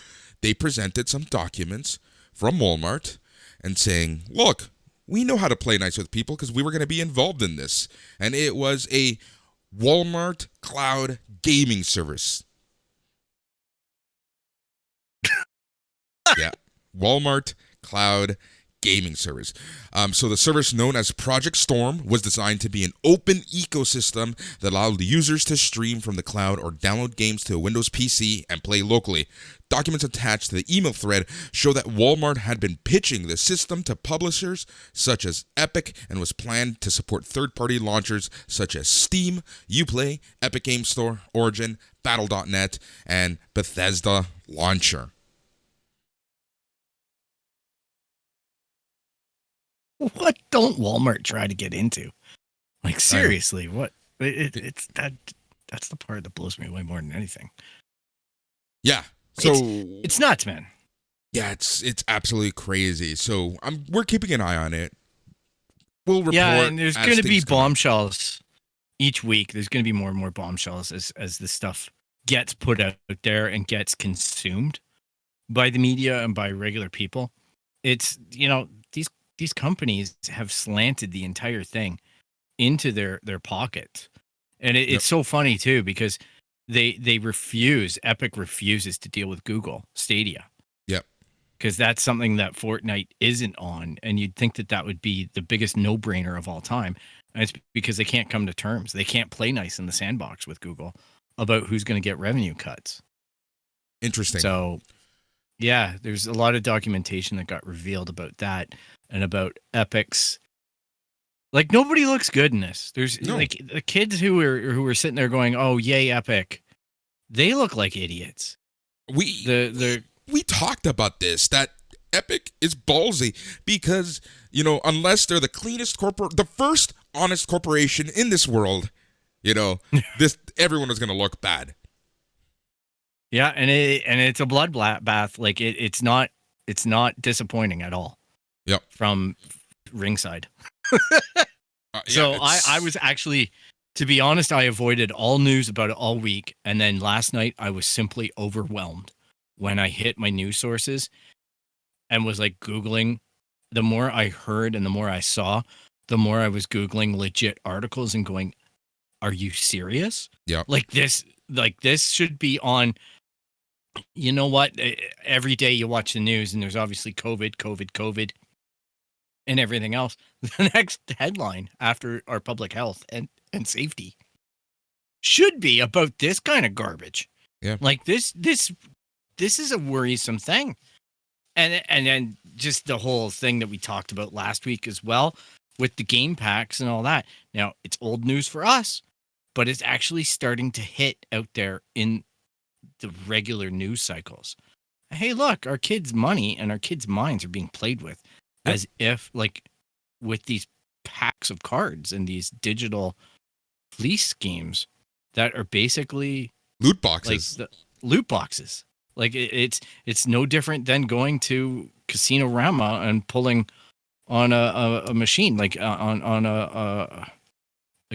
they presented some documents from Walmart and saying, look, we know how to play nice with people because we were going to be involved in this. And it was a Walmart cloud gaming service. Yeah, Walmart cloud gaming service. So the service known as Project Storm was designed to be an open ecosystem that allowed the users to stream from the cloud or download games to a Windows PC and play locally. Documents attached to the email thread show that Walmart had been pitching the system to publishers such as Epic and was planned to support third-party launchers such as Steam, Uplay, Epic Game Store, Origin, Battle.net, and Bethesda Launcher. What don't Walmart try to get into? Like, seriously, what? It's that's the part that blows me away more than anything. Yeah. So it's nuts, man. Yeah, it's absolutely crazy. So we're keeping an eye on it. We'll report. Yeah, and there's going to be bombshells each week. There's going to be more and more bombshells as this stuff gets put out there and gets consumed by the media and by regular people. It's, these companies have slanted the entire thing into their pockets. And it's so funny too, because they refuse, Epic refuses to deal with Google Stadia. Yep. Because that's something that Fortnite isn't on. And you'd think that would be the biggest no-brainer of all time. And it's because they can't come to terms. They can't play nice in the sandbox with Google about who's going to get revenue cuts. Interesting. So, yeah, there's a lot of documentation that got revealed about that and about Epic's. Like, nobody looks good in this. There's like the kids who were sitting there going, "Oh, yay, Epic." They look like idiots. We talked about this, that Epic is ballsy because, unless they're the cleanest the first honest corporation in this world, everyone is going to look bad. Yeah, and it's a bloodbath. Like it's not disappointing at all. Yep. From ringside. So I was actually, to be honest, I avoided all news about it all week, and then last night I was simply overwhelmed when I hit my news sources and was like Googling. The more I heard and the more I saw, the more I was Googling legit articles and going, "Are you serious?" Yeah. Like this should be on. You know what? Every day you watch the news and there's obviously COVID, and everything else. The next headline after our public health and safety should be about this kind of garbage. Yeah. Like this is a worrisome thing. And then just the whole thing that we talked about last week as well. with the game packs and all that. Now, it's old news for us, but it's actually starting to hit out there in the regular news cycles. Hey, look, our kids' money and our kids' minds are being played with as if, like, with these packs of cards and these digital fleece schemes that are basically Loot boxes. like the loot boxes. Like it's no different than going to Casino Rama and pulling on a machine, like on a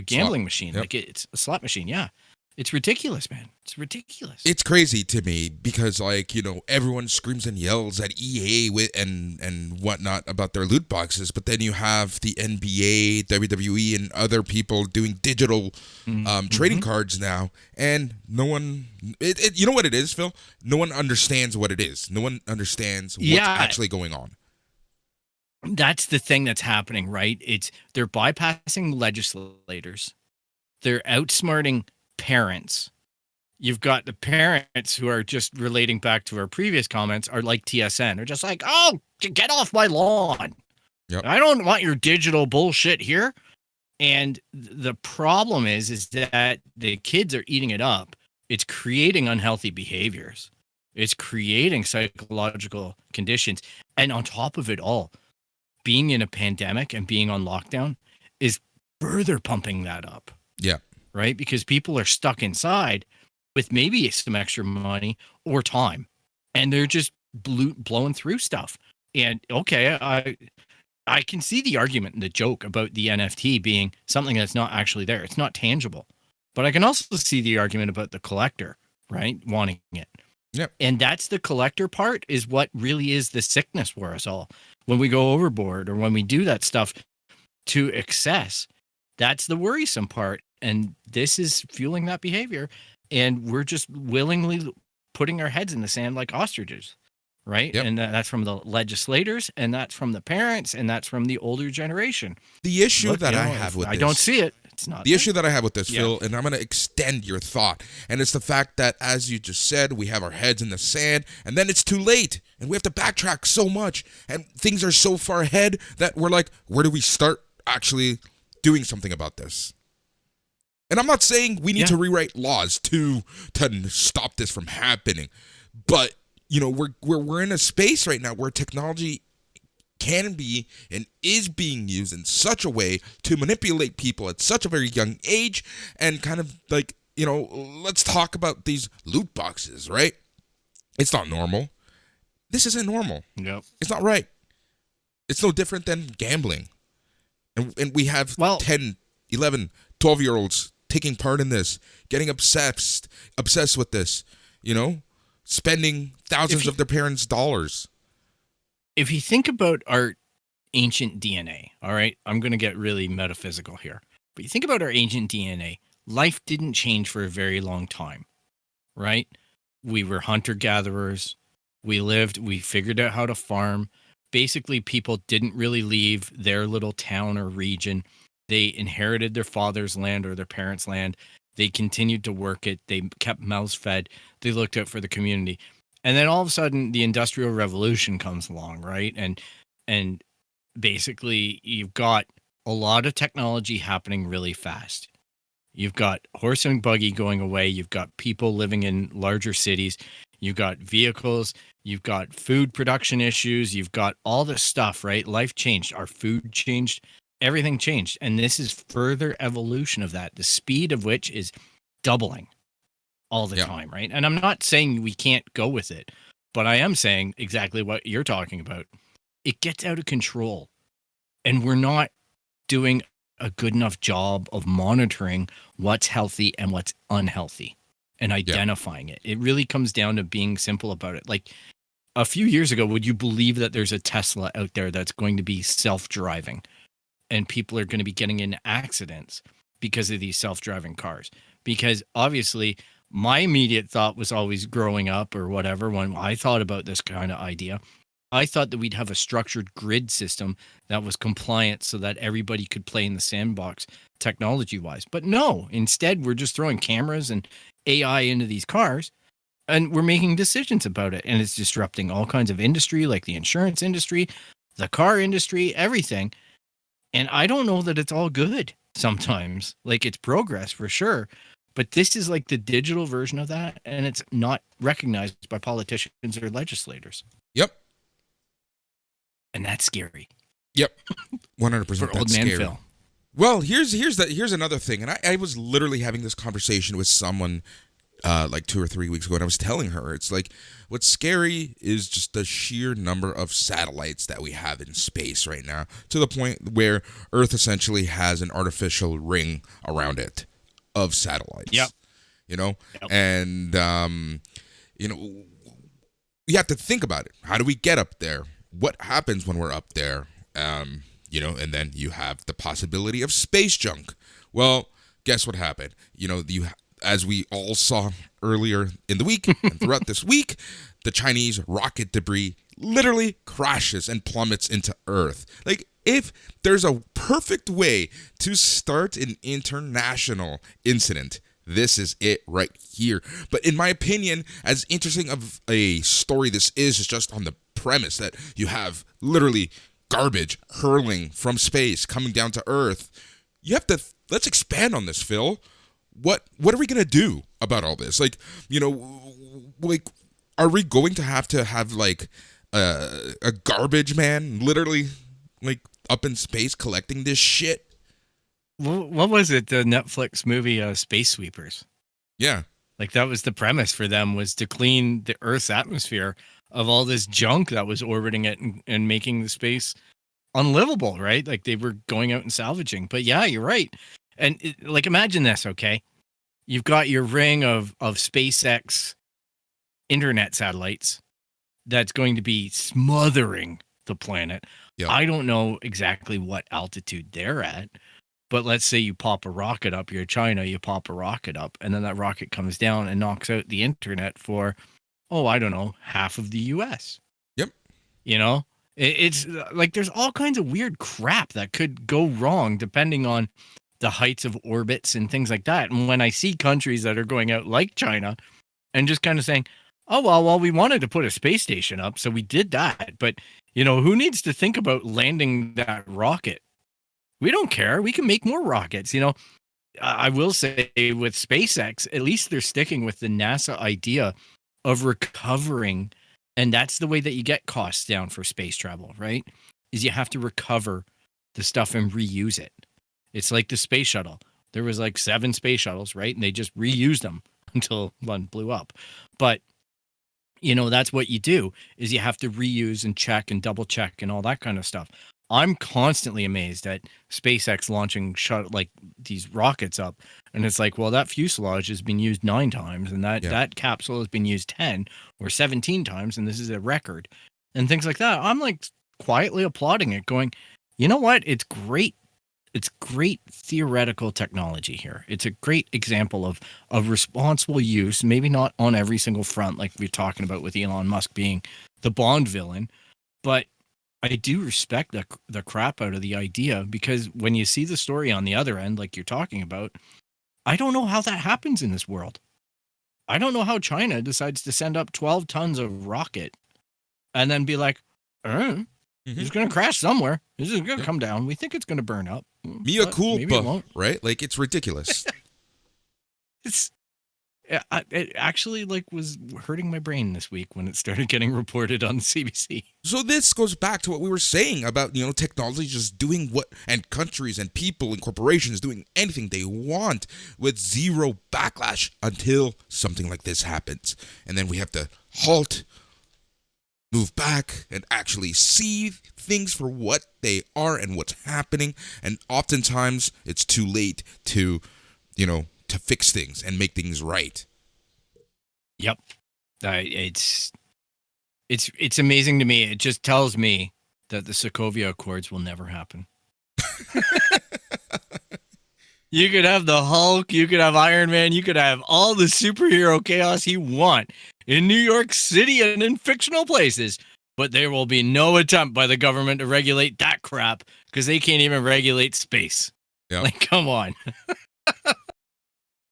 gambling machine. Yep. Like it's a slot machine. Yeah. It's ridiculous, man. It's ridiculous. It's crazy to me because, like, you know, everyone screams and yells at EA and whatnot about their loot boxes, but then you have the NBA, WWE, and other people doing digital trading cards now, and no one, you know what it is, Phil? No one understands what it is. No one understands what's actually going on. That's the thing that's happening, right? They're bypassing legislators. They're outsmarting parents. You've got the parents who are just relating back to our previous comments are like TSN. They're just like, oh, get off my lawn. Yep. I don't want your digital bullshit here. And the problem is that the kids are eating it up. It's creating unhealthy behaviors. It's creating psychological conditions. And on top of it all, being in a pandemic and being on lockdown is further pumping that up. Yeah. Right? Because people are stuck inside with maybe some extra money or time, and they're just blowing through stuff. And okay, I can see the argument and the joke about the NFT being something that's not actually there. It's not tangible. But I can also see the argument about the collector, right? Wanting it. Yep. And that's the collector part is what really is the sickness for us all. When we go overboard or when we do that stuff to excess, that's the worrisome part. And this is fueling that behavior. And we're just willingly putting our heads in the sand like ostriches, right? Yep. And that's from the legislators, and that's from the parents, and that's from the older generation. The issue that I have with this, I don't see it. It's not the issue that I have with this, Phil, and I'm going to extend your thought, and it's the fact that, as you just said, we have our heads in the sand, and then it's too late, and we have to backtrack so much, and things are so far ahead that we're like, where do we start actually doing something about this? And I'm not saying we need to rewrite laws to stop this from happening, but you know we're in a space right now where technology can be and is being used in such a way to manipulate people at such a very young age, and kind of like, you know, let's talk about these loot boxes, right? It's not normal. This isn't normal. Yep. It's not right. It's no different than gambling, and we have 10, 11, 12-year-olds taking part in this, getting obsessed with this, you know, spending thousands of their parents' dollars. If you think about our ancient DNA, all right, I'm going to get really metaphysical here, but you think about our ancient DNA, life didn't change for a very long time, right? We were hunter-gatherers. We figured out how to farm. Basically, people didn't really leave their little town or region. They inherited their father's land or their parents' land. They continued to work it. They kept mouths fed. They looked out for the community. And then all of a sudden, the Industrial Revolution comes along, right? And basically, you've got a lot of technology happening really fast. You've got horse and buggy going away. You've got people living in larger cities. You've got vehicles. You've got food production issues. You've got all this stuff, right? Life changed. Our food changed. Everything changed. And this is further evolution of that, the speed of which is doubling all the time, right? And I'm not saying we can't go with it, but I am saying exactly what you're talking about. It gets out of control, and we're not doing a good enough job of monitoring what's healthy and what's unhealthy and identifying it. It really comes down to being simple about it. Like a few years ago, would you believe that there's a Tesla out there that's going to be self-driving? And people are going to be getting in accidents because of these self-driving cars. Because obviously, my immediate thought was always growing up or whatever, when I thought about this kind of idea, I thought that we'd have a structured grid system that was compliant so that everybody could play in the sandbox technology-wise. But no, instead, we're just throwing cameras and AI into these cars, and we're making decisions about it. And it's disrupting all kinds of industry, like the insurance industry, the car industry, everything. And I don't know that it's all good sometimes. Like, it's progress for sure. But this is like the digital version of that, and it's not recognized by politicians or legislators. Yep. And that's scary. Yep. 100%. For That's old man scary. Phil. Well, here's another thing, and I was literally having this conversation with someone like 2 or 3 weeks ago, and I was telling her, it's like, what's scary is just the sheer number of satellites that we have in space right now, to the point where Earth essentially has an artificial ring around it of satellites. Yep. You know, Yep. and you know, you have to think about it. How do we get up there? What happens when we're up there? You know, and then you have the possibility of space junk. Well, guess what happened? You know, as we all saw earlier in the week and throughout this week, the Chinese rocket debris literally crashes and plummets into Earth. Like, if there's a perfect way to start an international incident, this is it right here. But in my opinion, as interesting of a story this is just on the premise that you have literally garbage hurling from space coming down to Earth, you have to let's expand on this, Phil. What are we gonna do about all this? Like, you know, like, are we going to have like a garbage man literally like up in space collecting this shit? What was it? The Netflix movie Space Sweepers. Yeah. Like, that was the premise for them, was to clean the Earth's atmosphere of all this junk that was orbiting it and making the space unlivable, right? Like, they were going out and salvaging. But yeah, you're right. And like, imagine this, okay? You've got your ring of SpaceX internet satellites that's going to be smothering the planet. Yep. I don't know exactly what altitude they're at, but let's say you pop a rocket up, you're China, you pop a rocket up, and then that rocket comes down and knocks out the internet for, I don't know, half of the US. Yep. You know, it's like, there's all kinds of weird crap that could go wrong depending on the heights of orbits and things like that. And when I see countries that are going out like China and just kind of saying, oh, well, we wanted to put a space station up, so we did that. But, you know, who needs to think about landing that rocket? We don't care. We can make more rockets. You know, I will say with SpaceX, at least they're sticking with the NASA idea of recovering. And that's the way that you get costs down for space travel, right? Is you have to recover the stuff and reuse it. It's like the space shuttle. There was like 7 space shuttles, right? And they just reused them until one blew up. But, you know, that's what you do, is you have to reuse and check and double check and all that kind of stuff. I'm constantly amazed at SpaceX launching like these rockets up, and it's like, well, that fuselage has been used 9 times, and that capsule has been used 10 or 17 times, and this is a record, and things like that. I'm like quietly applauding it, going, you know what? It's great. It's great theoretical technology here. It's a great example of responsible use, maybe not on every single front like we're talking about with Elon Musk being the Bond villain, but I do respect the crap out of the idea, because when you see the story on the other end, like you're talking about, I don't know how that happens in this world. I don't know how China decides to send up 12 tons of rocket and then be like, it's going to crash somewhere. This is going to come down. We think it's going to burn up. Mea culpa, right? Like, it's ridiculous. It actually like was hurting my brain this week when it started getting reported on the CBC. So this goes back to what we were saying about, you know, technology just doing what, and countries and people and corporations doing anything they want with zero backlash until something like this happens. And then we have to halt, move back, and actually see things for what they are and what's happening. And oftentimes it's too late to, you know, to fix things and make things right. Yep. It's amazing to me. It just tells me that the Sokovia Accords will never happen. You could have the Hulk, you could have Iron Man, you could have all the superhero chaos you want in New York City and in fictional places, but there will be no attempt by the government to regulate that crap, because they can't even regulate space. Yep. Like, come on.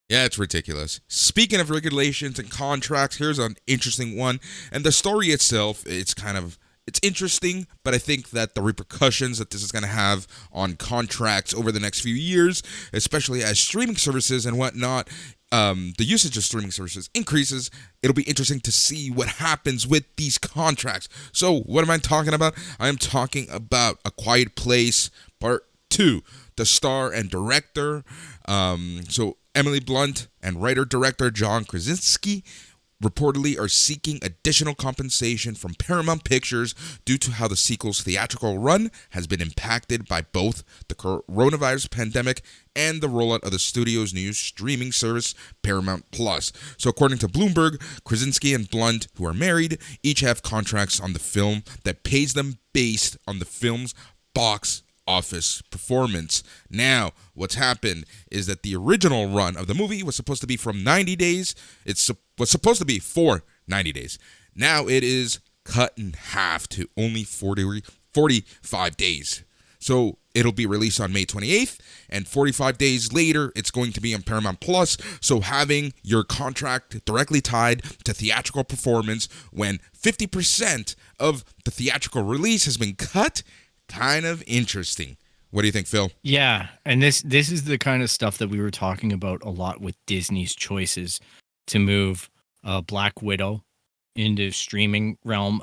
Yeah, it's ridiculous. Speaking of regulations and contracts, here's an interesting one. And the story itself, it's kind of it's interesting, but I think that the repercussions that this is going to have on contracts over the next few years, especially as streaming services and whatnot, the usage of streaming services increases, it'll be interesting to see what happens with these contracts. So, what am I talking about? I am talking about A Quiet Place Part 2. The star and director, so Emily Blunt and writer-director John Krasinski reportedly are seeking additional compensation from Paramount Pictures due to how the sequel's theatrical run has been impacted by both the coronavirus pandemic and the rollout of the studio's new streaming service, Paramount Plus. So according to Bloomberg, Krasinski and Blunt, who are married, each have contracts on the film that pays them based on the film's box office performance. Now, what's happened is that the original run of the movie was supposed to be from 90 days. Was supposed to be for 90 days. Now it is cut in half to only 45 days. So it'll be released on May 28th, and 45 days later, it's going to be on Paramount Plus. So having your contract directly tied to theatrical performance when 50% of the theatrical release has been cut, kind of interesting. What do you think, Phil? Yeah, and this is the kind of stuff that we were talking about a lot with Disney's choices to move Black Widow into streaming realm,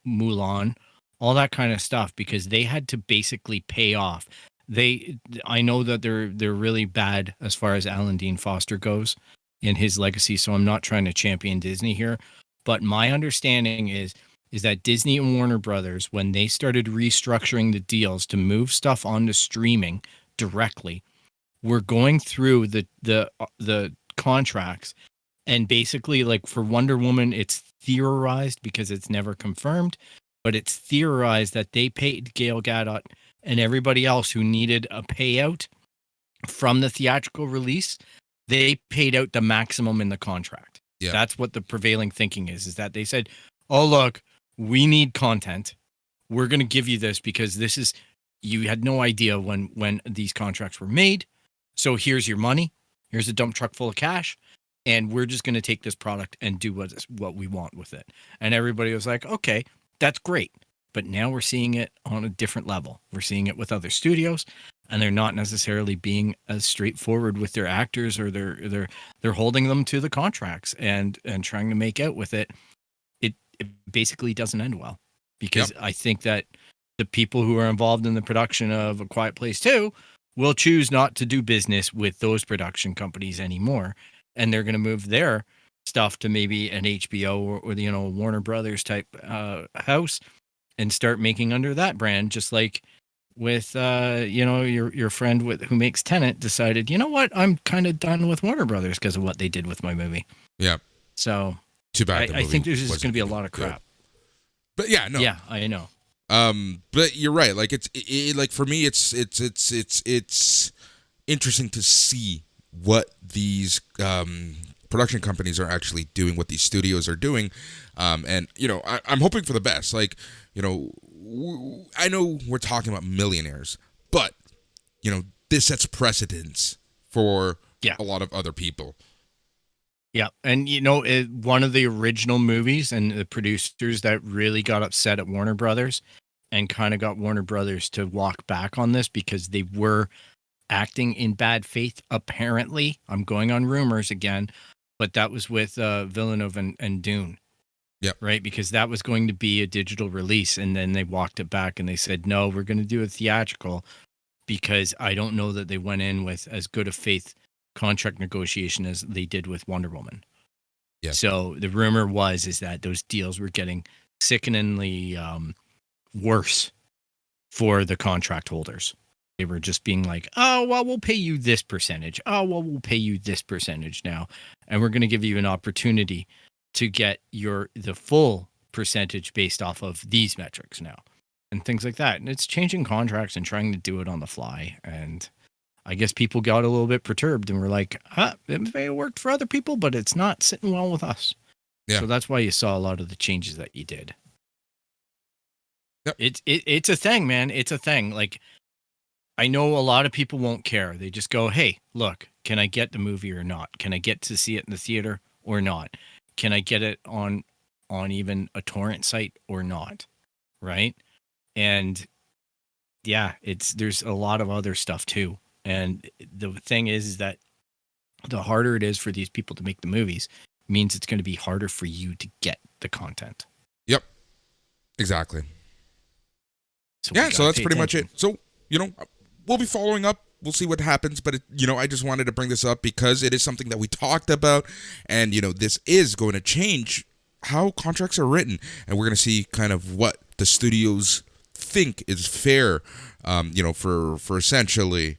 Mulan, all that kind of stuff, because they had to basically pay off. I know that they're really bad as far as Alan Dean Foster goes in his legacy, so I'm not trying to champion Disney here, but my understanding is that Disney and Warner Brothers, when they started restructuring the deals to move stuff onto streaming directly, were going through the contracts, and basically, like for Wonder Woman, it's theorized because it's never confirmed, but it's theorized that they paid Gail Gadot and everybody else who needed a payout from the theatrical release. They paid out the maximum in the contract. Yeah. That's what the prevailing thinking is that they said, "Oh, look, we need content. We're going to give you this because this is, you had no idea when these contracts were made. So here's your money. Here's a dump truck full of cash. And we're just going to take this product and do what we want with it." And everybody was like, okay, that's great. But now we're seeing it on a different level. We're seeing it with other studios, and they're not necessarily being as straightforward with their actors, or they're holding them to the contracts and trying to make out with it. It basically doesn't end well, because I think that the people who are involved in the production of A Quiet Place 2 will choose not to do business with those production companies anymore. And they're going to move their stuff to maybe an HBO or Warner Brothers type house and start making under that brand, just like with your friend who makes Tenet decided, you know what, I'm kind of done with Warner Brothers because of what they did with my movie. Yeah. So too bad. I think there's just going to be a lot of crap. But yeah, no. Yeah, I know. But you're right. Like like for me, it's interesting to see what these production companies are actually doing, what these studios are doing, and I'm hoping for the best. Like I know we're talking about millionaires, but this sets precedence for a lot of other people. Yeah, and one of the original movies and the producers that really got upset at Warner Brothers and kind of got Warner Brothers to walk back on this because they were acting in bad faith, apparently. I'm going on rumors again, but that was with Villeneuve and Dune. Yep. Right, because that was going to be a digital release, and then they walked it back and they said, no, we're going to do a theatrical, because I don't know that they went in with as good a faith contract negotiation as they did with Wonder Woman. Yeah. So the rumor is that those deals were getting sickeningly worse for the contract holders. They were just being like, oh, well, we'll pay you this percentage. Oh, well, we'll pay you this percentage now. And we're going to give you an opportunity to get the full percentage based off of these metrics now, and things like that. And it's changing contracts and trying to do it on the fly. And I guess people got a little bit perturbed and were like, it may have worked for other people, but it's not sitting well with us. Yeah. So that's why you saw a lot of the changes that you did. Yep. It's a thing, man. It's a thing. Like, I know a lot of people won't care. They just go, hey, look, can I get the movie or not? Can I get to see it in the theater or not? Can I get it on even a torrent site or not? right? And yeah, there's a lot of other stuff too. And the thing is that the harder it is for these people to make the movies means it's going to be harder for you to get the content. Yep. Exactly. So we Yeah, so gotta that's pay pretty much attention. it. So, we'll be following up. We'll see what happens, but I just wanted to bring this up because it is something that we talked about, and this is going to change how contracts are written, and we're going to see kind of what the studios think is fair, for essentially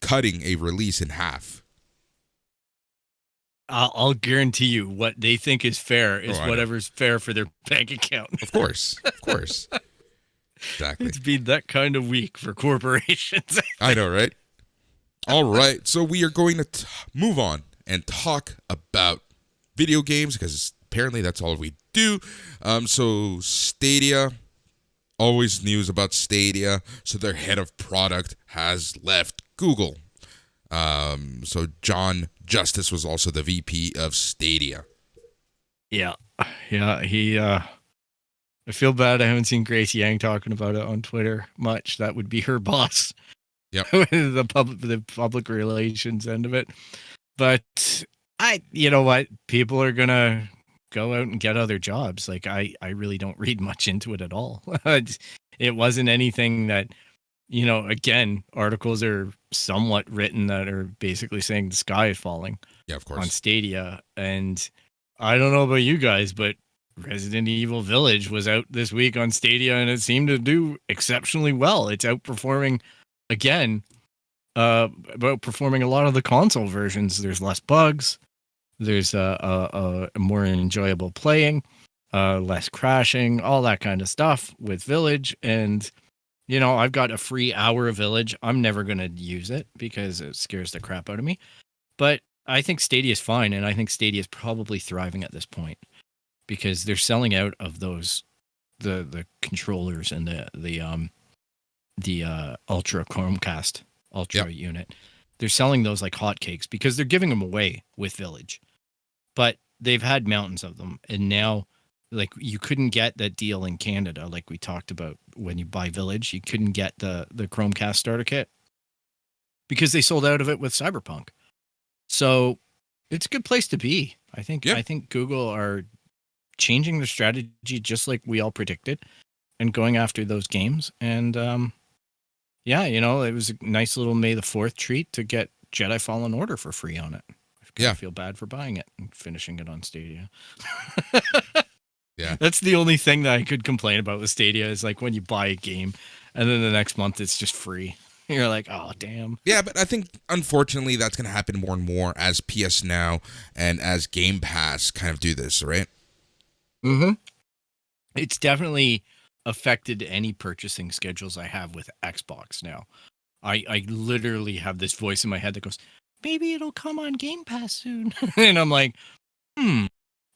cutting a release in half. I'll guarantee you what they think is fair is I know. whatever's fair for their bank account. Of course. Exactly. It's been that kind of week for corporations. I know, right? All right, so we are going to move on and talk about video games because apparently that's all we do. So Stadia, always news about Stadia. So their head of product has left Google. So John Justice was also the VP of Stadia. Yeah. He. I feel bad. I haven't seen Grace Yang talking about it on Twitter much. That would be her boss. Yep. the public relations end of it. But you know what? People are gonna go out and get other jobs. Like I really don't read much into it at all. It wasn't anything that, again, articles are somewhat written that are basically saying the sky is falling. Yeah, of course. On Stadia. And I don't know about you guys, but Resident Evil Village was out this week on Stadia, and it seemed to do exceptionally well. It's outperforming, again, outperforming a lot of the console versions. There's less bugs. There's a more enjoyable playing, less crashing, all that kind of stuff with Village. And, I've got a free hour of Village. I'm never going to use it because it scares the crap out of me. But I think Stadia is fine, and I think Stadia is probably thriving at this point because they're selling out of those the controllers and the Ultra Chromecast Ultra unit. They're selling those like hotcakes because they're giving them away with Village. But they've had mountains of them, and now like you couldn't get that deal in Canada like we talked about when you buy Village. You couldn't get the Chromecast starter kit because they sold out of it with Cyberpunk. So it's a good place to be. I think Google are changing their strategy just like we all predicted and going after those games. And it was a nice little May the 4th treat to get Jedi Fallen Order for free on it. I feel bad for buying it and finishing it on Stadia. Yeah. That's the only thing that I could complain about with Stadia is like when you buy a game and then the next month it's just free. You're like, oh, damn. Yeah, but I think, unfortunately, that's going to happen more and more as PS Now and as Game Pass kind of do this, right? Mm-hmm. It's definitely affected any purchasing schedules I have with Xbox now. I literally have this voice in my head that goes, maybe it'll come on Game Pass soon. And I'm like,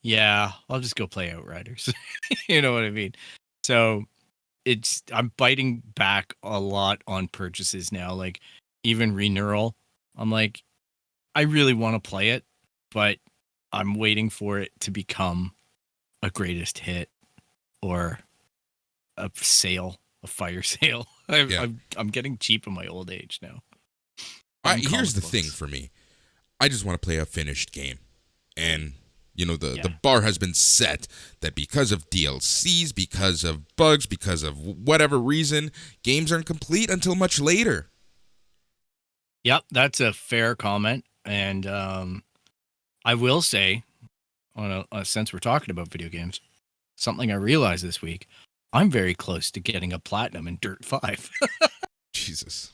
yeah, I'll just go play Outriders. You know what I mean? So I'm biting back a lot on purchases now. Like even Reneural, I'm like, I really want to play it, but I'm waiting for it to become a greatest hit or a fire sale. I'm getting cheap in my old age now. Here's the thing for me. I just want to play a finished game. And, the bar has been set that because of DLCs, because of bugs, because of whatever reason, games aren't complete until much later. Yep, that's a fair comment. And I will say, on since we're talking about video games, something I realized this week, I'm very close to getting a platinum in Dirt 5. Jesus.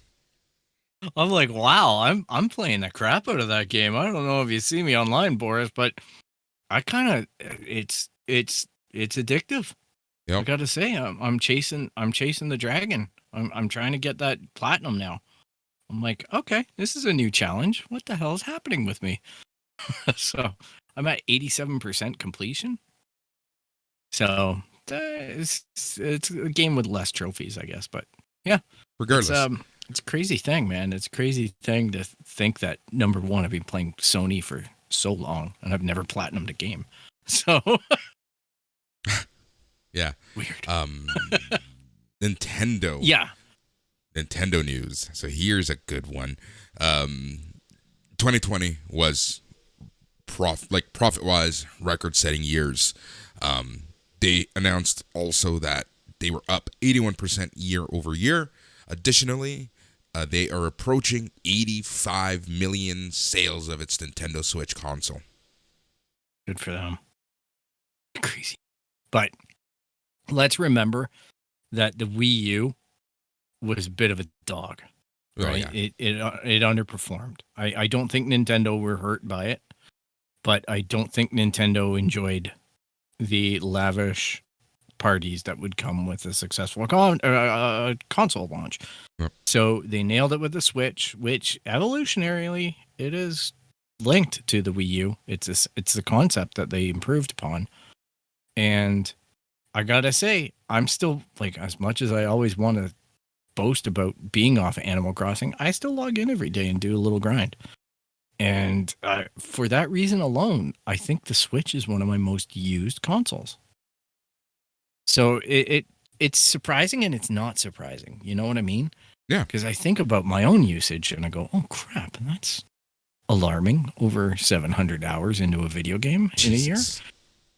I'm like, wow, I'm playing the crap out of that game. I don't know if you see me online, Boris, but I kind of it's addictive. Yep. I got to say, I'm chasing the dragon. I'm trying to get that platinum now. I'm like, okay, this is a new challenge. What the hell is happening with me? So I'm at 87% completion. So it's a game with less trophies, I guess. But yeah, regardless, it's a crazy thing, man. It's a crazy thing to think that, number one, I've been playing Sony for so long and I've never platinumed a game. So Yeah. Weird. Nintendo. Yeah. Nintendo news. So here's a good one. 2020 was profit-wise record-setting years. They announced also that they were up 81% year over year. Additionally, they are approaching 85 million sales of its Nintendo Switch console. Good for them. Crazy. But let's remember that the Wii U was a bit of a dog. Right? Oh, yeah. It underperformed. I don't think Nintendo were hurt by it, but I don't think Nintendo enjoyed the lavish parties that would come with a successful console launch. Yep. So they nailed it with the Switch, which evolutionarily it is linked to the Wii U. It's the concept that they improved upon. And I gotta say, I'm still, like, as much as I always want to boast about being off Animal Crossing, I still log in every day and do a little grind. And for that reason alone, I think the Switch is one of my most used consoles. So it's surprising and it's not surprising. You know what I mean? Yeah. Because I think about my own usage and I go, oh crap, and that's alarming. Over 700 hours into a video game in a year.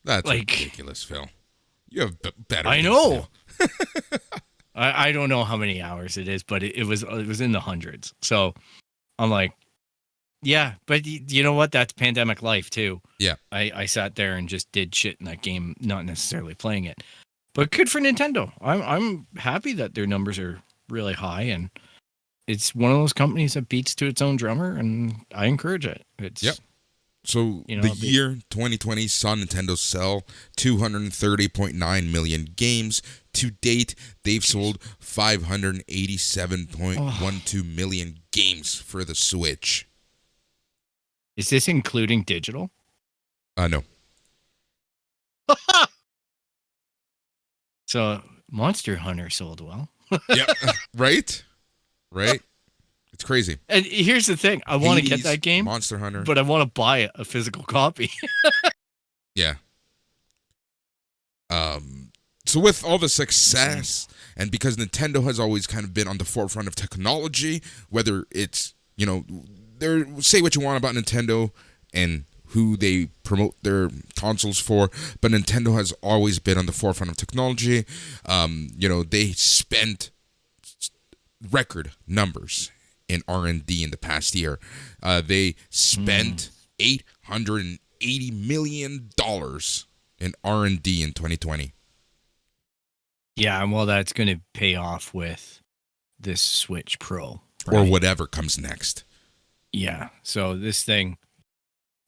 That's Like, ridiculous, Phil. You have better. I things know. to do. I don't know how many hours it is, but it was in the hundreds. So I'm like, yeah, but you know what? That's pandemic life too. Yeah. I sat there and just did shit in that game, not necessarily playing it. But good for Nintendo. I'm happy that their numbers are really high, and it's one of those companies that beats to its own drummer, and I encourage it. It's Yep. So the year 2020 saw Nintendo sell 230.9 million games. To date, they've sold 587.12 million games for the Switch. Is this including digital? No. So Monster Hunter sold well. Yep. Right? It's crazy. And here's the thing. I want to get Hades, that game, Monster Hunter. but I want to buy a physical copy. Yeah. So with all the success, and because Nintendo has always kind of been on the forefront of technology, whether it's, say what you want about Nintendo and who they promote their consoles for, but Nintendo has always been on the forefront of technology. They spent record numbers in R&D in the past year. They spent $880 million in R&D in 2020. Yeah, well, that's going to pay off with this Switch Pro. Right? Or whatever comes next. Yeah, so this thing,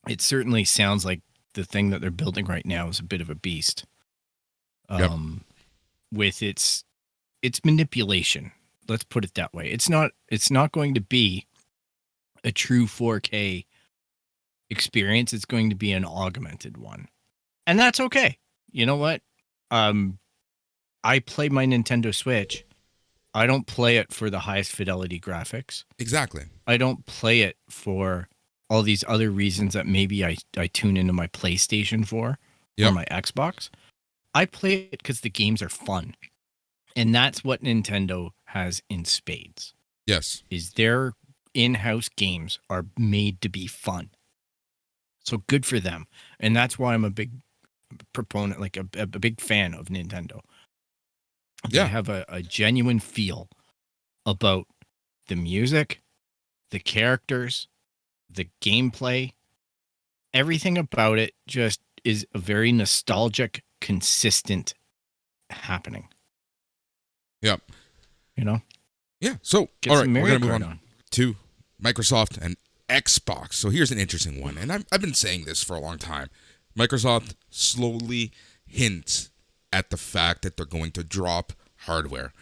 it certainly sounds like the thing that they're building right now is a bit of a beast. Yep. With its manipulation. Let's put it that way. It's not going to be a true 4K experience. It's going to be an augmented one. And that's okay. You know what? I play my Nintendo Switch. I don't play it for the highest fidelity graphics. Exactly. I don't play it for all these other reasons that maybe I tune into my PlayStation for or my Xbox. I play it because the games are fun. And that's what Nintendo has in spades. Yes. Is their in-house games are made to be fun. So good for them. And that's why I'm a big proponent, like a big fan of Nintendo. They have a genuine feel about the music, the characters, the gameplay. Everything about it just is a very nostalgic, consistent happening. Yep. Yeah. So, Get all right, some we're Mario going to move Kart on to Microsoft and Xbox. So here's an interesting one, and I've been saying this for a long time. Microsoft slowly hints at the fact that they're going to drop hardware.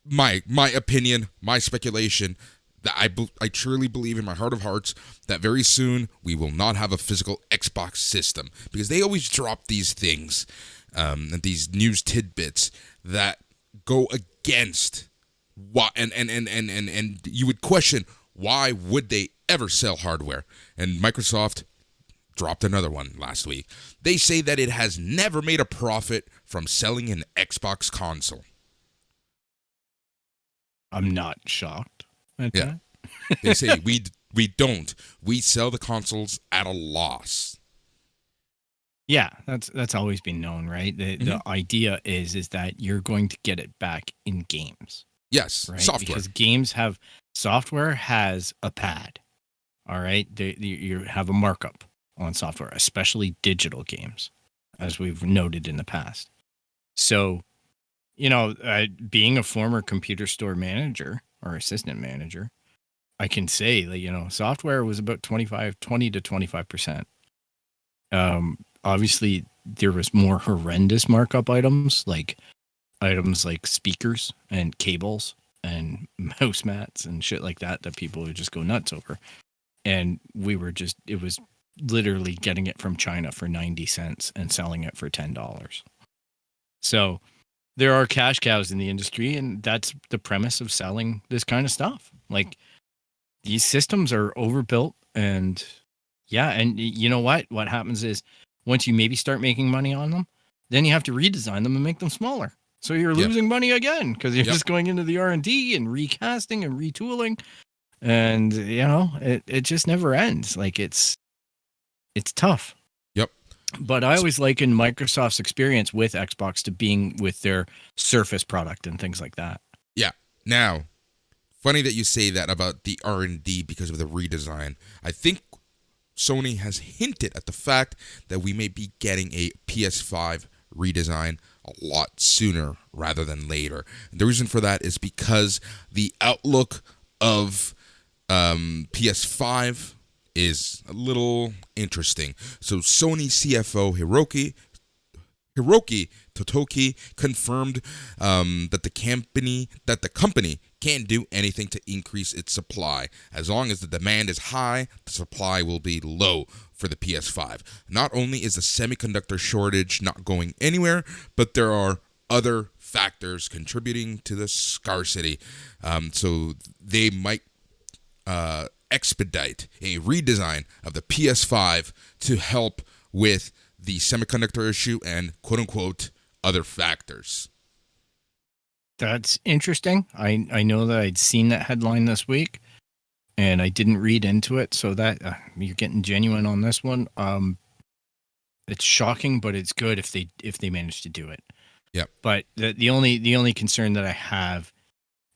My opinion, my speculation, that I truly believe in my heart of hearts that very soon we will not have a physical Xbox system, because they always drop these things and these news tidbits that go against what and you would question, why would they ever sell hardware? And Microsoft dropped another one last week. They say that it has never made a profit from selling an Xbox console. I'm not shocked at Yeah. that. They say we don't. We sell the consoles at a loss. Yeah, that's always been known, right? The idea is that you're going to get it back in games, Yes, right? software. Because software has a pad. All right, you have a markup on software, especially digital games, as we've noted in the past. So, being a former computer store manager or assistant manager, I can say that software was about 20 to 25%. Obviously, there was more horrendous markup items like speakers and cables and mouse mats and shit like that people would just go nuts over. And it was literally getting it from China for 90 cents and selling it for $10. So there are cash cows in the industry, and that's the premise of selling this kind of stuff. Like, these systems are overbuilt, and yeah, and you know what? What happens is once you maybe start making money on them, then you have to redesign them and make them smaller. So you're losing money again because you're just going into the R&D and recasting and retooling. And it just never ends. Like, it's tough. Yep. But I always liken Microsoft's experience with Xbox to being with their Surface product and things like that. Yeah. Now, funny that you say that about the R&D because of the redesign. I think Sony has hinted at the fact that we may be getting a PS5 redesign a lot sooner rather than later. And the reason for that is because the outlook of PS5 is a little interesting. So Sony CFO Hiroki Totoki confirmed that the company can't do anything to increase its supply. As long as the demand is high, the supply will be low for the PS5. Not only is the semiconductor shortage not going anywhere, but there are other factors contributing to the scarcity. So they might expedite a redesign of the PS5 to help with the semiconductor issue and quote-unquote other factors. That's interesting. I know that I'd seen that headline this week, and I didn't read into it, so that you're getting genuine on this one. It's shocking, but it's good if they manage to do it. Yep. But the only concern that I have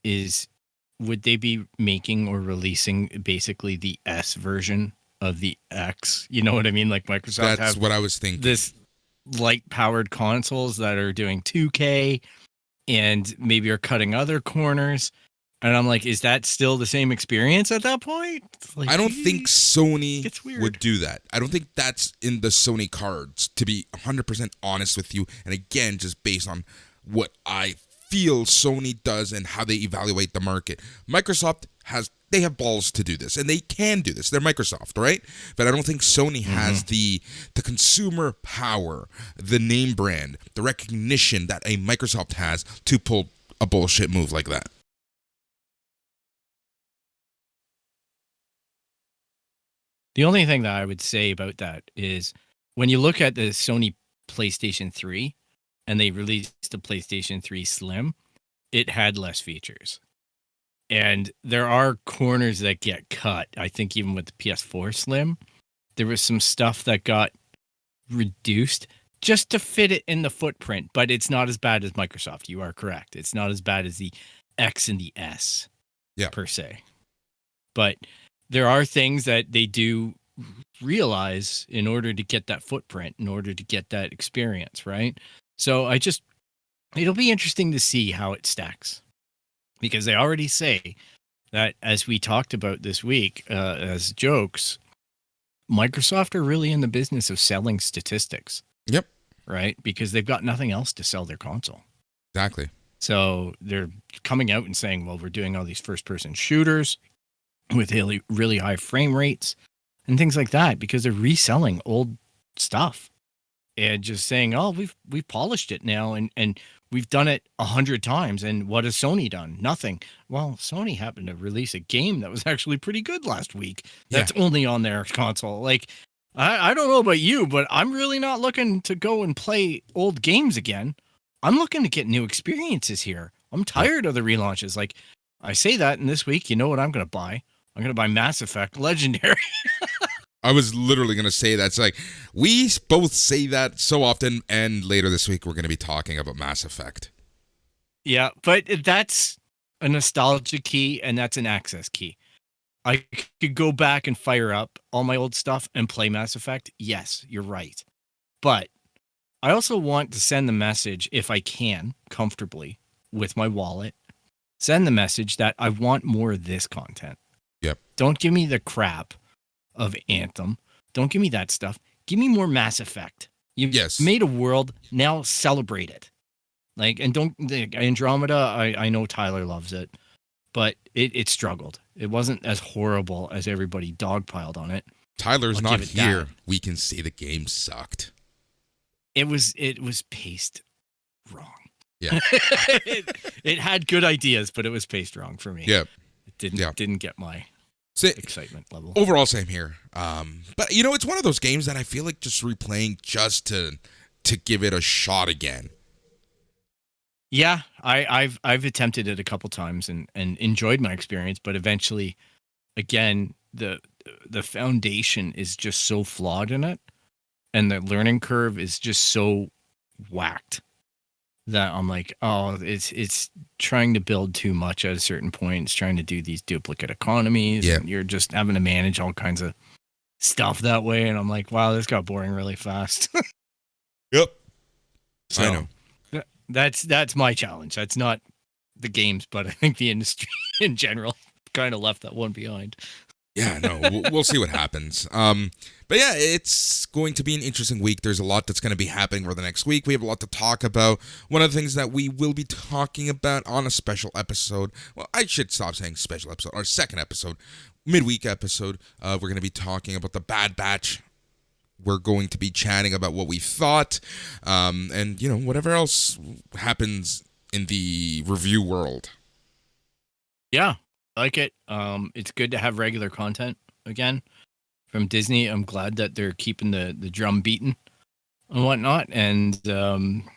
is, would they be making or releasing basically the S version of the X? You know what I mean? Like, Microsoft That's what I was thinking. This light-powered consoles that are doing 2K and maybe are cutting other corners. And I'm like, is that still the same experience at that point? Like, I don't think Sony weird. would do that. I don't think that's in the Sony cards, to be 100% honest with you. And again, just based on what I feel Sony does and how they evaluate the market. Microsoft they have balls to do this, and they can do this. They're Microsoft, right? But I don't think Sony has the consumer power, the name brand, the recognition that a Microsoft has to pull a bullshit move like that. The only thing that I would say about that is, when you look at the Sony PlayStation 3 and they released the PlayStation 3 Slim, it had less features. And there are corners that get cut. I think even with the PS4 Slim, there was some stuff that got reduced just to fit it in the footprint, but it's not as bad as Microsoft. You are correct. It's not as bad as the X and the S per se. But there are things that they do realize in order to get that footprint, in order to get that experience, right? So it'll be interesting to see how it stacks. Because they already say that, as we talked about this week, as jokes, Microsoft are really in the business of selling statistics. Yep. Right? Because they've got nothing else to sell their console. Exactly. So they're coming out and saying, well, we're doing all these first-person shooters with really, really high frame rates and things like that, because they're reselling old stuff and just saying, oh, we've polished it now, and we've done it 100 times. And what has Sony done? Nothing. Well, Sony happened to release a game that was actually pretty good last week. That's only on their console. Like, I don't know about you, but I'm really not looking to go and play old games again. I'm looking to get new experiences here. I'm tired of the relaunches. Like, I say that, and this week, you know what I'm going to buy? I'm going to buy Mass Effect Legendary. I was literally going to say that. It's like, we both say that so often, and later this week, we're going to be talking about Mass Effect. Yeah, but that's a nostalgia key, and that's an access key. I could go back and fire up all my old stuff and play Mass Effect. Yes, you're right. But I also want to send the message, if I can, comfortably, with my wallet, send the message that I want more of this content. Yep. Don't give me the crap of Anthem. Don't give me that stuff. Give me more Mass Effect. You've made a world, now celebrate it. Like, and don't, Andromeda, I know Tyler loves it, but it struggled. It wasn't as horrible as everybody dogpiled on it. Tyler's not here. We can say the game sucked. It was paced wrong. Yeah. it had good ideas, but it was paced wrong for me. Yeah. It didn't get my excitement level. Overall, same here. But you know, it's one of those games that I feel like just replaying just to give it a shot again. Yeah, I've attempted it a couple times and enjoyed my experience, but eventually, again, the foundation is just so flawed in it, and the learning curve is just so whacked that I'm like, oh, it's trying to build too much at a certain point. It's trying to do these duplicate economies. Yeah. And you're just having to manage all kinds of stuff that way. And I'm like, wow, this got boring really fast. Yep. So, I know. That's my challenge. That's not the games, but I think the industry in general kind of left that one behind. Yeah, no, we'll see what happens. But yeah, it's going to be an interesting week. There's a lot that's going to be happening over the next week. We have a lot to talk about. One of the things that we will be talking about on a special episode, well, I should stop saying special episode, our second episode, midweek episode, we're going to be talking about the Bad Batch. We're going to be chatting about what we thought, and, you know, whatever else happens in the review world. Yeah, I like it. It's good to have regular content again from Disney. I'm glad that they're keeping the drum beating and whatnot, and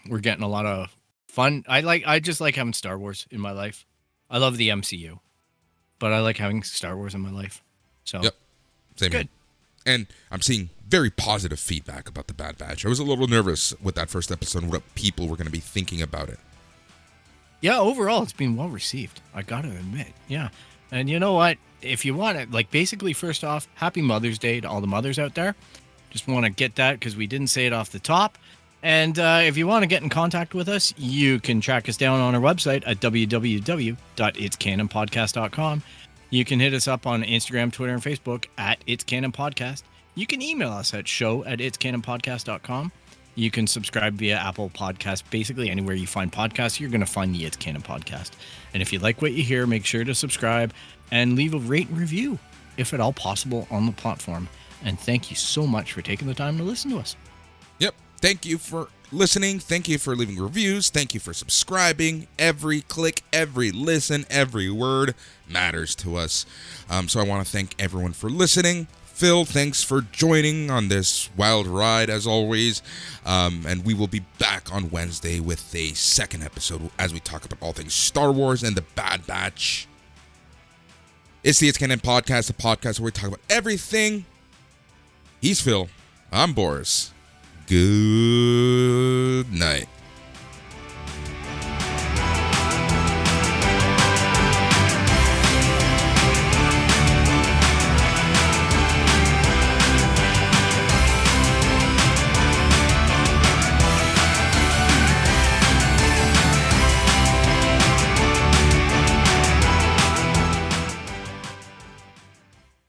we're getting a lot of fun. I just like having Star Wars in my life. I love the MCU, but I like having Star Wars in my life. So yep, same good. Here. And I'm seeing very positive feedback about the Bad Batch. I was a little nervous with that first episode, what people were going to be thinking about it. Yeah, overall, it's been well received. I got to admit. Yeah. And you know what? If you want it, like, basically, first off, happy Mother's Day to all the mothers out there. Just want to get that because we didn't say it off the top. And if you want to get in contact with us, you can track us down on our website at www.itscanonpodcast.com. You can hit us up on Instagram, Twitter, and Facebook at It's Canon Podcast. You can email us at show@itscanonpodcast.com. You can subscribe via Apple Podcasts. Basically, anywhere you find podcasts, you're going to find the It's Canon Podcast. And if you like what you hear, make sure to subscribe and leave a rate and review, if at all possible, on the platform. And thank you so much for taking the time to listen to us. Yep. Thank you for listening. Thank you for leaving reviews. Thank you for subscribing. Every click, every listen, every word matters to us. So I want to thank everyone for listening. Phil, thanks for joining on this wild ride, as always. And we will be back on Wednesday with a second episode as we talk about all things Star Wars and the Bad Batch. It's the It's Canon Podcast, the podcast where we talk about everything. He's Phil. I'm Boris. Good night.